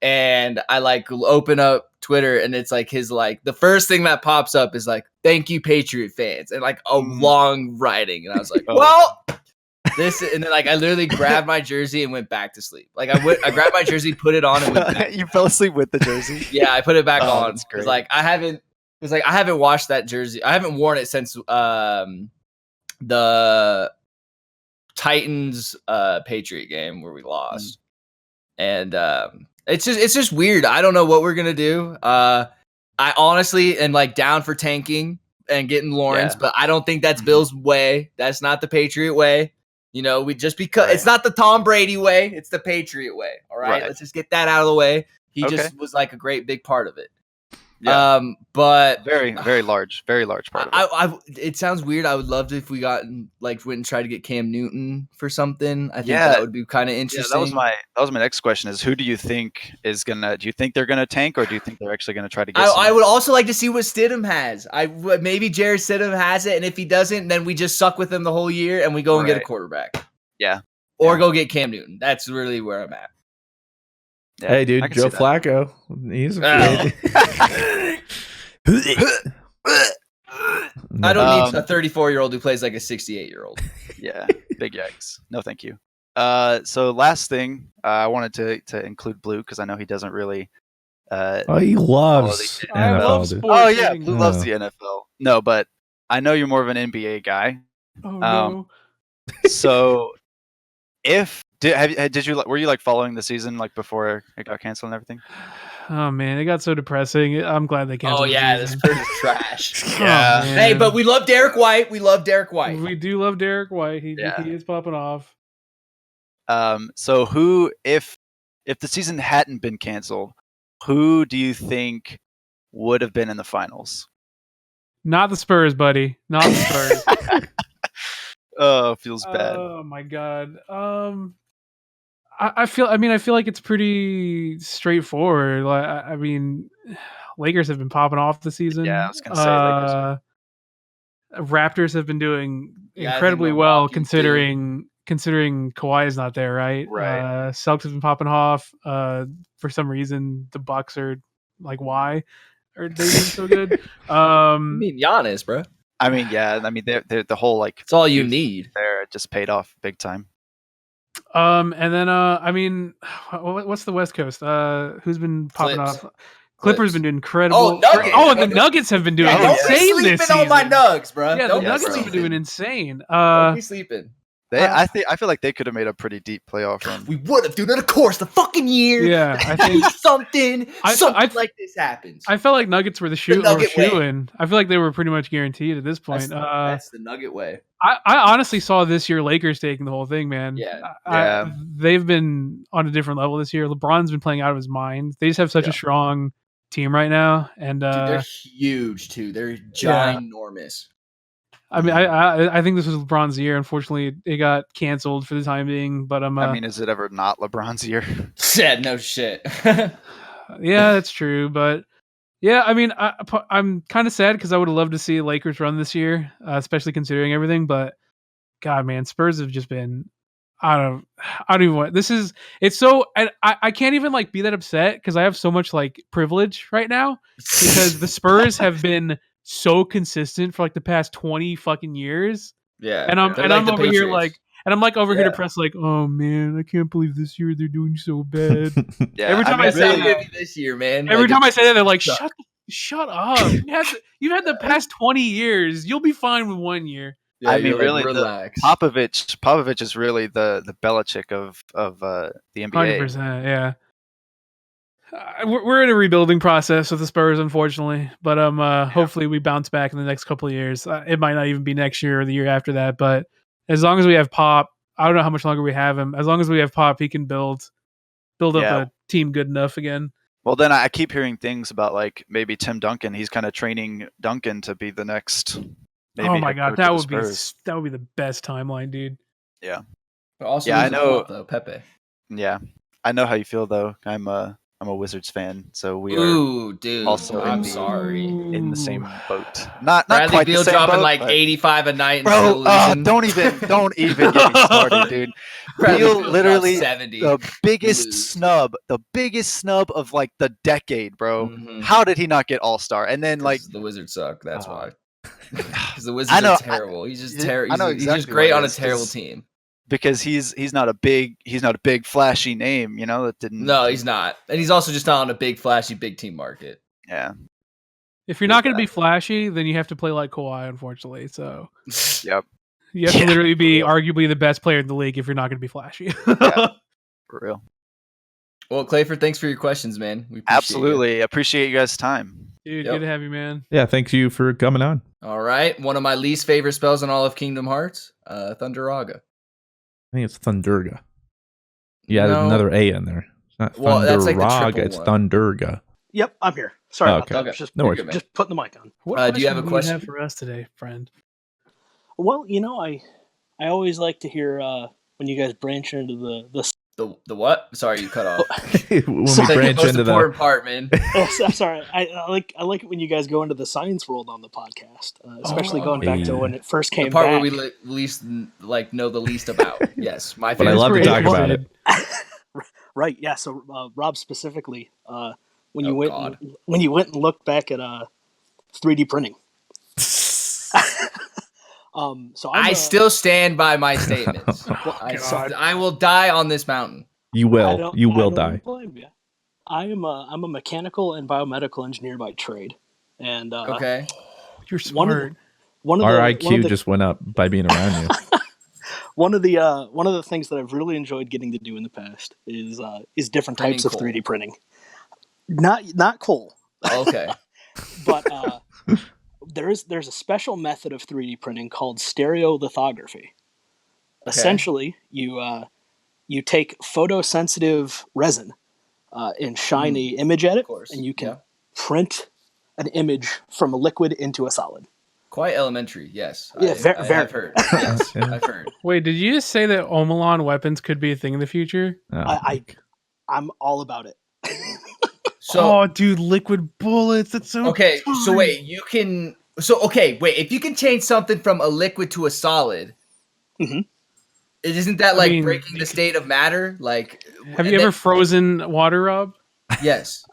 And I like open up Twitter and it's like his like the first thing that pops up is like, thank you, Patriot fans, and like a long writing. And I was like, well, this, and then like I literally grabbed my jersey and went back to sleep. Like I grabbed my jersey, put it on, and went back. You fell asleep with the jersey? Yeah, I put it back on. That's great. Like I haven't washed that jersey. I haven't worn it since the Titans Patriot game where we lost. And it's just weird. I don't know what we're gonna do. I honestly am like down for tanking and getting Lawrence, but I don't think that's Bill's way. That's not the Patriot way. You know, we just because it's not the Tom Brady way, it's the Patriot way. All right, let's just get that out of the way. He just was like a great big part of it. Yeah. But very large part of it. It sounds weird. I would love to if we got went and tried to get Cam Newton for something. I think that would be kind of interesting. Yeah, that was my next question. Is who do you think is gonna? Do you think they're gonna tank, or do you think they're actually gonna try to get? I would also like to see what Stidham has. Maybe Jared Stidham has it, and if he doesn't, then we just suck with him the whole year and we go and get a quarterback. Yeah, or go get Cam Newton. That's really where I'm at. Yeah, hey, dude, Joe Flacco. He's a I don't need a 34-year-old who plays like a 68-year-old. Yeah, big yikes. No, thank you. So last thing, I wanted to include Blue because I know he doesn't really. He loves NFL. I love sports. Oh yeah, Blue loves the NFL. No, but I know you're more of an NBA guy. Oh no. So were you like following the season like before it got canceled and everything? Oh man, it got so depressing. I'm glad they canceled. Oh yeah, this Spurs is trash. Yeah. Hey, but we love Derek White. We We do love Derek White. He is popping off. So who, if the season hadn't been canceled, who do you think would have been in the finals? Not the Spurs, buddy. Not the Spurs. Oh, feels bad. Oh my god. I feel like it's pretty straightforward. Like I mean, Lakers have been popping off the season. Yeah, I was gonna say Lakers. Raptors have been doing incredibly well considering Kawhi is not there, right? Right. Celtics have been popping off. For some reason, the Bucks are like, why are they doing so good? I mean, Giannis, bro. I mean, yeah. I mean, they're the whole like. It's all you need. There, it just paid off big time. And then I mean, what's the West Coast? Who's been popping off? Clippers been doing incredible. Oh, Nuggets. And the Nuggets have been doing insane this season. On my Nugs, bro. Yeah, the Nuggets have been doing insane. Don't be sleeping. I feel like they could have made a pretty deep playoff run. We would have, dude. And of course, the fucking year. Yeah, I think something like this happens. I felt like Nuggets were the shoe-in. I feel like they were pretty much guaranteed at this point. That's the Nugget way. I honestly saw this year Lakers taking the whole thing, man. Yeah. They've been on a different level this year. LeBron's been playing out of his mind. They just have such a strong team right now, and dude, they're huge too. They're ginormous. I mean, I think this was LeBron's year. Unfortunately, it got canceled for the time being. But I mean, is it ever not LeBron's year? Yeah, no shit. Yeah, that's true. But yeah, I mean, I'm kind of sad because I would have loved to see Lakers run this year, especially considering everything. But God, man, Spurs have just been. I don't even want. It's so. I can't even like be that upset because I have so much like privilege right now because the Spurs have been so consistent for like the past 20 fucking years. Yeah. And I'm over here like here depressed like, oh man, I can't believe this year they're doing so bad. Yeah. Every time I say that this year, man. Every time I say that, they're like, shut up. You've had the past 20 years. You'll be fine with 1 year. Yeah, I mean, really, relax. Popovich is really the Belichick of the NBA. 100%, yeah. We're in a rebuilding process with the Spurs, unfortunately, but hopefully we bounce back in the next couple of years. It might not even be next year or the year after that, but as long as we have Pop, I don't know how much longer we have him. As long as we have Pop, he can build build up a team good enough again. Well, then I keep hearing things about like maybe Tim Duncan. He's kind of training Duncan to be the next. Maybe oh my god, that would be the best timeline, dude. Yeah. But also, I know though Pepe. Yeah, I know how you feel though. I'm a Wizards fan, so we are dude, also in the same boat. Not Bradley quite Beal the same dropping boat, like but... 85 a night. Bro, don't even get me started, dude. Beal literally the biggest snub of like the decade, bro. Mm-hmm. How did he not get All-Star? And then like the Wizards suck. That's why. Because the Wizards are terrible. He's just terrible. I know exactly he's just great on a terrible team. Because he's not a big flashy name, you know, that didn't. No, he's not, and he's also just not on a big flashy big team market. Yeah. If you're not going to be flashy, then you have to play like Kawhi, unfortunately. So. Yep. You have to literally be arguably the best player in the league if you're not going to be flashy. Yeah, for real. Well, Clayford, thanks for your questions, man. We appreciate you guys' time. Dude, good to have you, man. Yeah, thank you for coming on. All right, one of my least favorite spells in all of Kingdom Hearts, Thunderaga. I think it's Thundurga. Yeah, there's another A in there. It's not Thunderaga, that's like the triple it's one. Thundurga. Yep, I'm here. Sorry about that. Okay. No worries. Just putting the mic on. What do you have a question have for us today, friend? Well, you know, I always like to hear when you guys branch into the what? Sorry, you cut off. When we branch into the important part, man. I'm sorry. I like it when you guys go into the science world on the podcast, especially going back to when it first came. The part back. where we least know the least about. Yes, my but favorite. I love to talk about it. Right. Yeah. So Rob specifically, when you went and looked back at 3D printing. So I still stand by my statements. I will die on this mountain. You will. You will die. I'm a mechanical and biomedical engineer by trade, and okay, you're smart. Our IQ just went up by being around you. One of the things that I've really enjoyed getting to do in the past is different types of 3D printing. Not coal. Okay. But there's a special method of 3D printing called stereolithography. Okay. Essentially, you take photosensitive resin and shine an image at it, and you can print an image from a liquid into a solid. Quite elementary, yes. Yeah, I've heard. Yes, I've heard. Wait, did you just say that Omelon weapons could be a thing in the future? I'm all about it. So, dude, liquid bullets. That's so okay. fun. So wait, you can. So okay, wait. If you can change something from a liquid to a solid, isn't that like breaking the state of matter? Like, have you ever frozen water, Rob? Yes.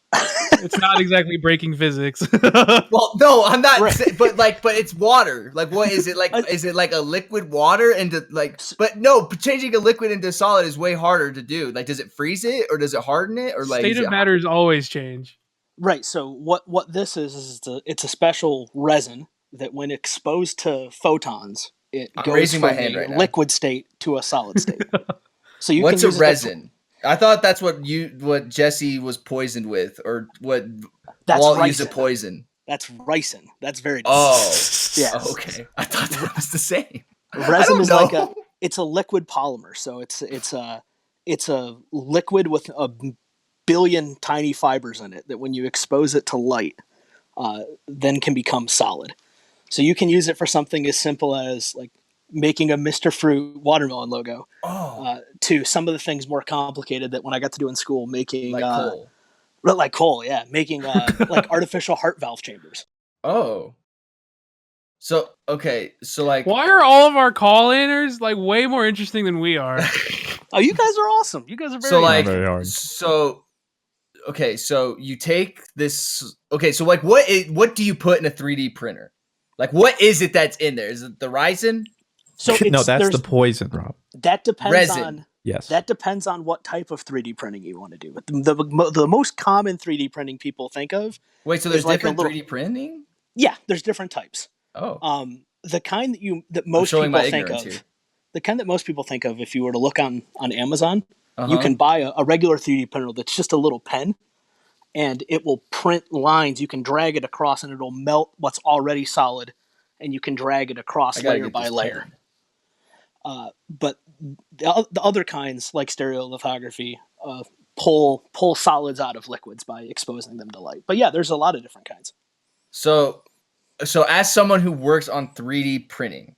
It's not exactly breaking physics. Well, no, I'm not. Right. But it's water. Like, what is it like? Is it like a liquid water into like? But no, changing a liquid into solid is way harder to do. Like, does it freeze it or does it harden it or like? State of matters always change. Right. So what this is it's a special resin that when exposed to photons, it goes from a liquid state to a solid state. So you what's can a resin? I thought that's what Jesse was poisoned with, or what Walt used to poison. That's ricin. That's very different. Oh, yes. Oh, okay. I thought that was the same. Resin is it's a liquid polymer, so it's a liquid with a billion tiny fibers in it that when you expose it to light, then can become solid. So you can use it for something as simple as like making a Mr. Fruit watermelon logo, to some of the things more complicated that when I got to do in school, making like coal, yeah, making like artificial heart valve chambers. Oh, so okay, so like, why are all of our call-inners like way more interesting than we are? Oh, you guys are awesome. You guys are very hard. So okay, so you take this. Okay, so like, what do you put in a 3D printer? Like, what is it that's in there? Is it the resin? So no, that's the poison, Rob. That depends on. Yes. That depends on what type of 3D printing you want to do. But the most common 3D printing people think of. Wait, so there's different 3D printing? Yeah, there's different types. Oh. The kind that most people think of. Here. The kind that most people think of, if you were to look on Amazon, you can buy a regular 3D printer that's just a little pen, and it will print lines. You can drag it across, and it'll melt what's already solid, and you can drag it across layer by layer. But the other kinds, like stereolithography, pull solids out of liquids by exposing them to light. But yeah, there's a lot of different kinds. So as someone who works on 3D printing,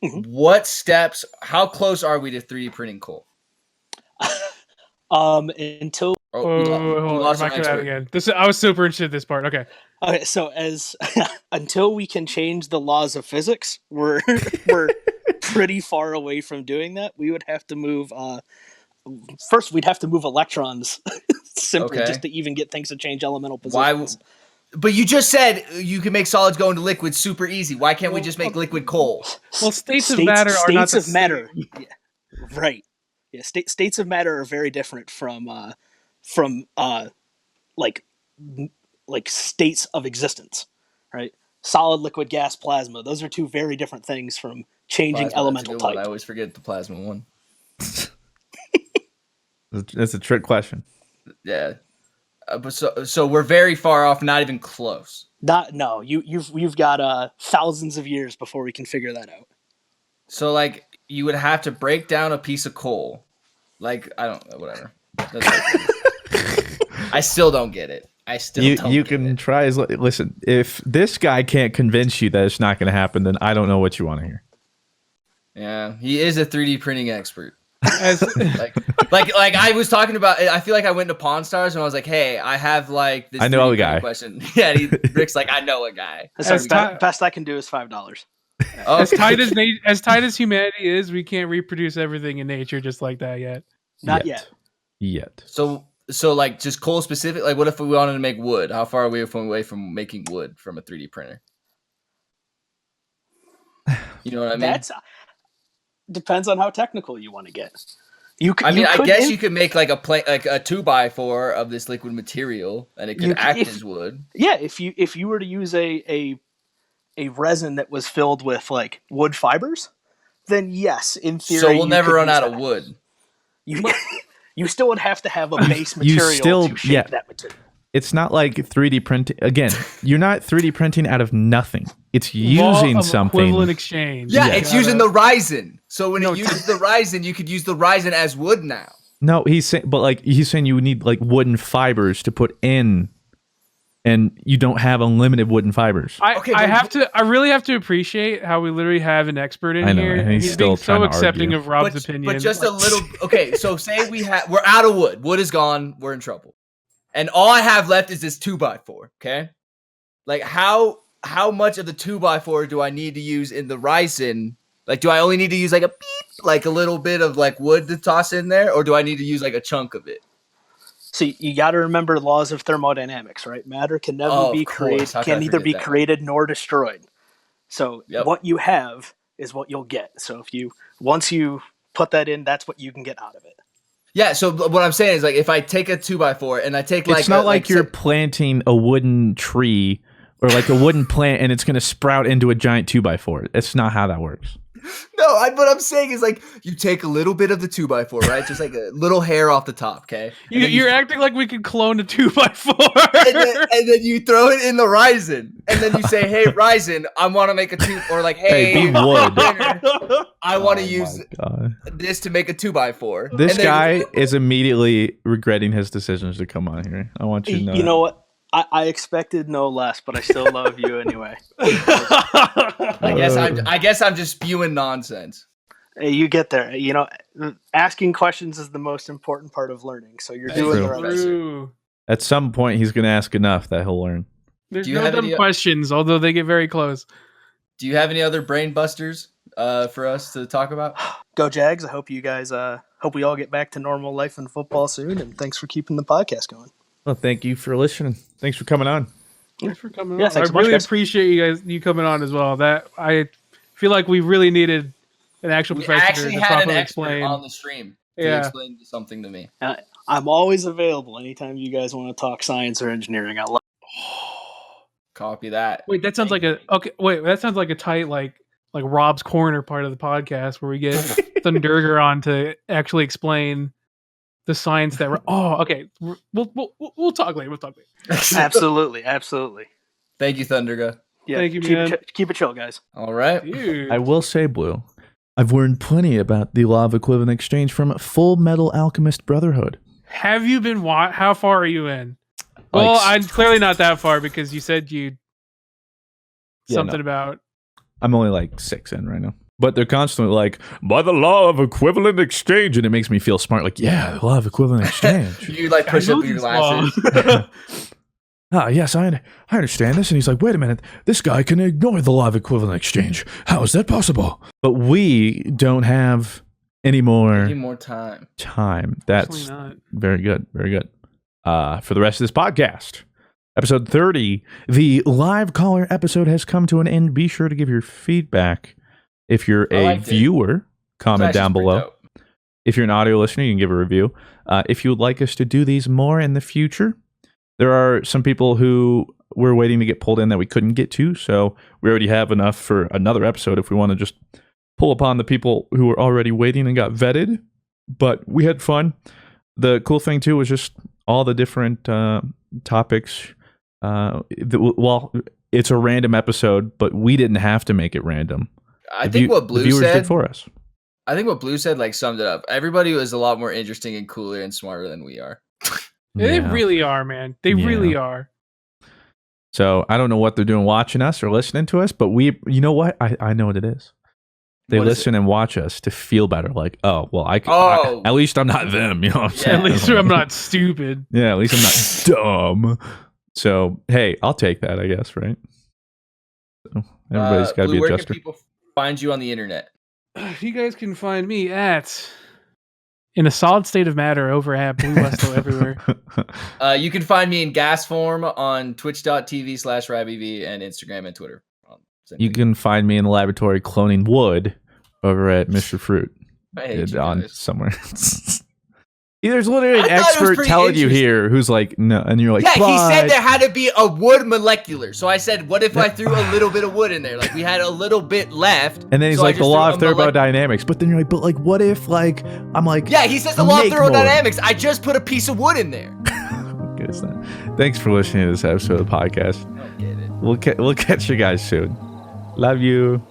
what steps? How close are we to 3D printing coal? Until again. I was super interested in this part. Okay. So until we can change the laws of physics, we're pretty far away from doing that. We would have to move. First, we'd have to move electrons simply just to even get things to change elemental positions. But you just said you can make solids go into liquids super easy. Why can't we just make liquid coal? Well, states of matter are not the matter. Yeah, right. Yeah, states of matter are very different from like states of existence, right? Solid, liquid, gas, plasma. Those are two very different things from changing elemental type. I always forget the plasma one. That's a trick question. Yeah. So we're very far off, not even close. You've got thousands of years before we can figure that out. So like you would have to break down a piece of coal. Like I don't know, whatever. I still don't get it. You can try. Listen, if this guy can't convince you that it's not going to happen, then I don't know what you want to hear. Yeah, he is a 3D printing expert. like I was talking about, I feel like I went to Pawn Stars and I was like, hey, I have like this. I know a guy. Question. Yeah, Rick's like, I know a guy. Best I can do is $5. As tight as humanity is, we can't reproduce everything in nature just like that yet. Not yet. So like just coal specific. Like, what if we wanted to make wood? How far are we away from making wood from a 3D printer? You know what I mean? That depends on how technical you want to get. I guess you could make like a 2x4 of this liquid material, and it could act as wood. Yeah, if you were to use a resin that was filled with like wood fibers, then yes, in theory. So we'll never run out of wood. You still would have to have a base material to shape that material. It's not like 3D printing. Again, you're not 3D printing out of nothing. It's using something. Equivalent exchange. Yeah, it's using the resin. So when it uses the resin, you could use the resin as wood now. No, he's saying you would need like wooden fibers to put in, and you don't have unlimited wooden fibers. I really have to appreciate how we literally have an expert in here. And he's still being so accepting of Rob's opinion. But just a little. Okay, so say we're out of wood. Wood is gone. We're in trouble. And all I have left is this 2x4, okay? Like, how much of the 2x4 do I need to use in the resin? Like, do I only need to use like a beep, like a little bit of like wood to toss in there? Or do I need to use like a chunk of it? So you got to remember laws of thermodynamics, right? Matter can never be created, can neither be created nor destroyed. So what you have is what you'll get. So once you put that in, that's what you can get out of it. Yeah, so what I'm saying is, like, if I take a 2x4 and I take like... It's not like you're planting a wooden tree or like a wooden plant and it's going to sprout into a giant 2x4. That's not how that works. No, what I'm saying is, like, you take a little bit of the 2x4, right? Just like a little hair off the top, okay? You're acting like we could clone a 2x4. and then you throw it in the resin. And then you say, hey, resin, I want to make a 2... Or like, hey be wood. I want to use this to make a 2x4. This guy is immediately regretting his decisions to come on here. I want you to know. You know what? I expected no less, but I still love you anyway. I guess I'm just spewing nonsense. Hey, you get there. You know, asking questions is the most important part of learning. So you're doing the right thing. At some point, he's going to ask enough that he'll learn. There's no dumb questions, although they get very close. Do you have any other brain busters for us to talk about? Go Jags! I hope you guys. Hope we all get back to normal life in football soon. And thanks for keeping the podcast going. Well, thank you for listening. Thanks for coming on. Thanks for coming on. I really appreciate you coming on as well. That I feel like we really needed an actual professor to properly explain on the stream. To explain something to me. I'm always available anytime you guys want to talk science or engineering. I love. Copy that. Wait, that sounds like a tight like Rob's Corner part of the podcast where we get Thunderger on to actually explain the science that we're... Oh, okay. We'll talk later. Absolutely. Thank you, Thunderga. Yeah, thank you, man. Keep it chill, guys. All right. Dude. I will say, Blue, I've learned plenty about the law of equivalent exchange from Full Metal Alchemist Brotherhood. Have you been how far are you in? Well, I'm clearly not that far because you said something about. I'm only like 6 in right now. But they're constantly like, by the law of equivalent exchange, and it makes me feel smart. Like, yeah, the law of equivalent exchange. You like push up your glasses. Yes, I understand this. And he's like, wait a minute, this guy can ignore the law of equivalent exchange. How is that possible? But we don't have any more time. That's very good. Very good. For the rest of this podcast, episode 30, the live caller episode has come to an end. Be sure to give your feedback. If you're a viewer, comment down below. If you're an audio listener, you can give a review. If you would like us to do these more in the future, there are some people who we're waiting to get pulled in that we couldn't get to, so we already have enough for another episode if we want to just pull upon the people who were already waiting and got vetted. But we had fun. The cool thing, too, was just all the different topics. Well, it's a random episode, but we didn't have to make it random. I think what Blue said did for us. I think what Blue said like summed it up. Everybody was a lot more interesting and cooler and smarter than we are. They really are, man. They really are. So I don't know what they're doing watching us or listening to us, but you know what? I know what it is. They listen and watch us to feel better. Like, oh, well, at least I'm not them. You know what I'm saying? At least I'm not stupid. Yeah, at least I'm not dumb. So, hey, I'll take that, I guess, right? So everybody's got to be adjusted. Where can people find you on the internet? You guys can find me in a solid state of matter over at BlueWestlo everywhere. You can find me in gas form on twitch.tv/RabbyV and Instagram and Twitter. You can find me in the laboratory cloning wood over at Mr. Fruit. On somewhere. There's literally an expert telling you here who's like, no, and you're like, yeah, he said there had to be a wood molecular. So I said, what if I threw a little bit of wood in there? Like we had a little bit left. And then he's like, the law of thermodynamics. But then you're like, but like, what if like, I'm like, yeah, he says the law of thermodynamics. I just put a piece of wood in there. Good as that. Thanks for listening to this episode of the podcast. I don't get it. We'll catch you guys soon. Love you.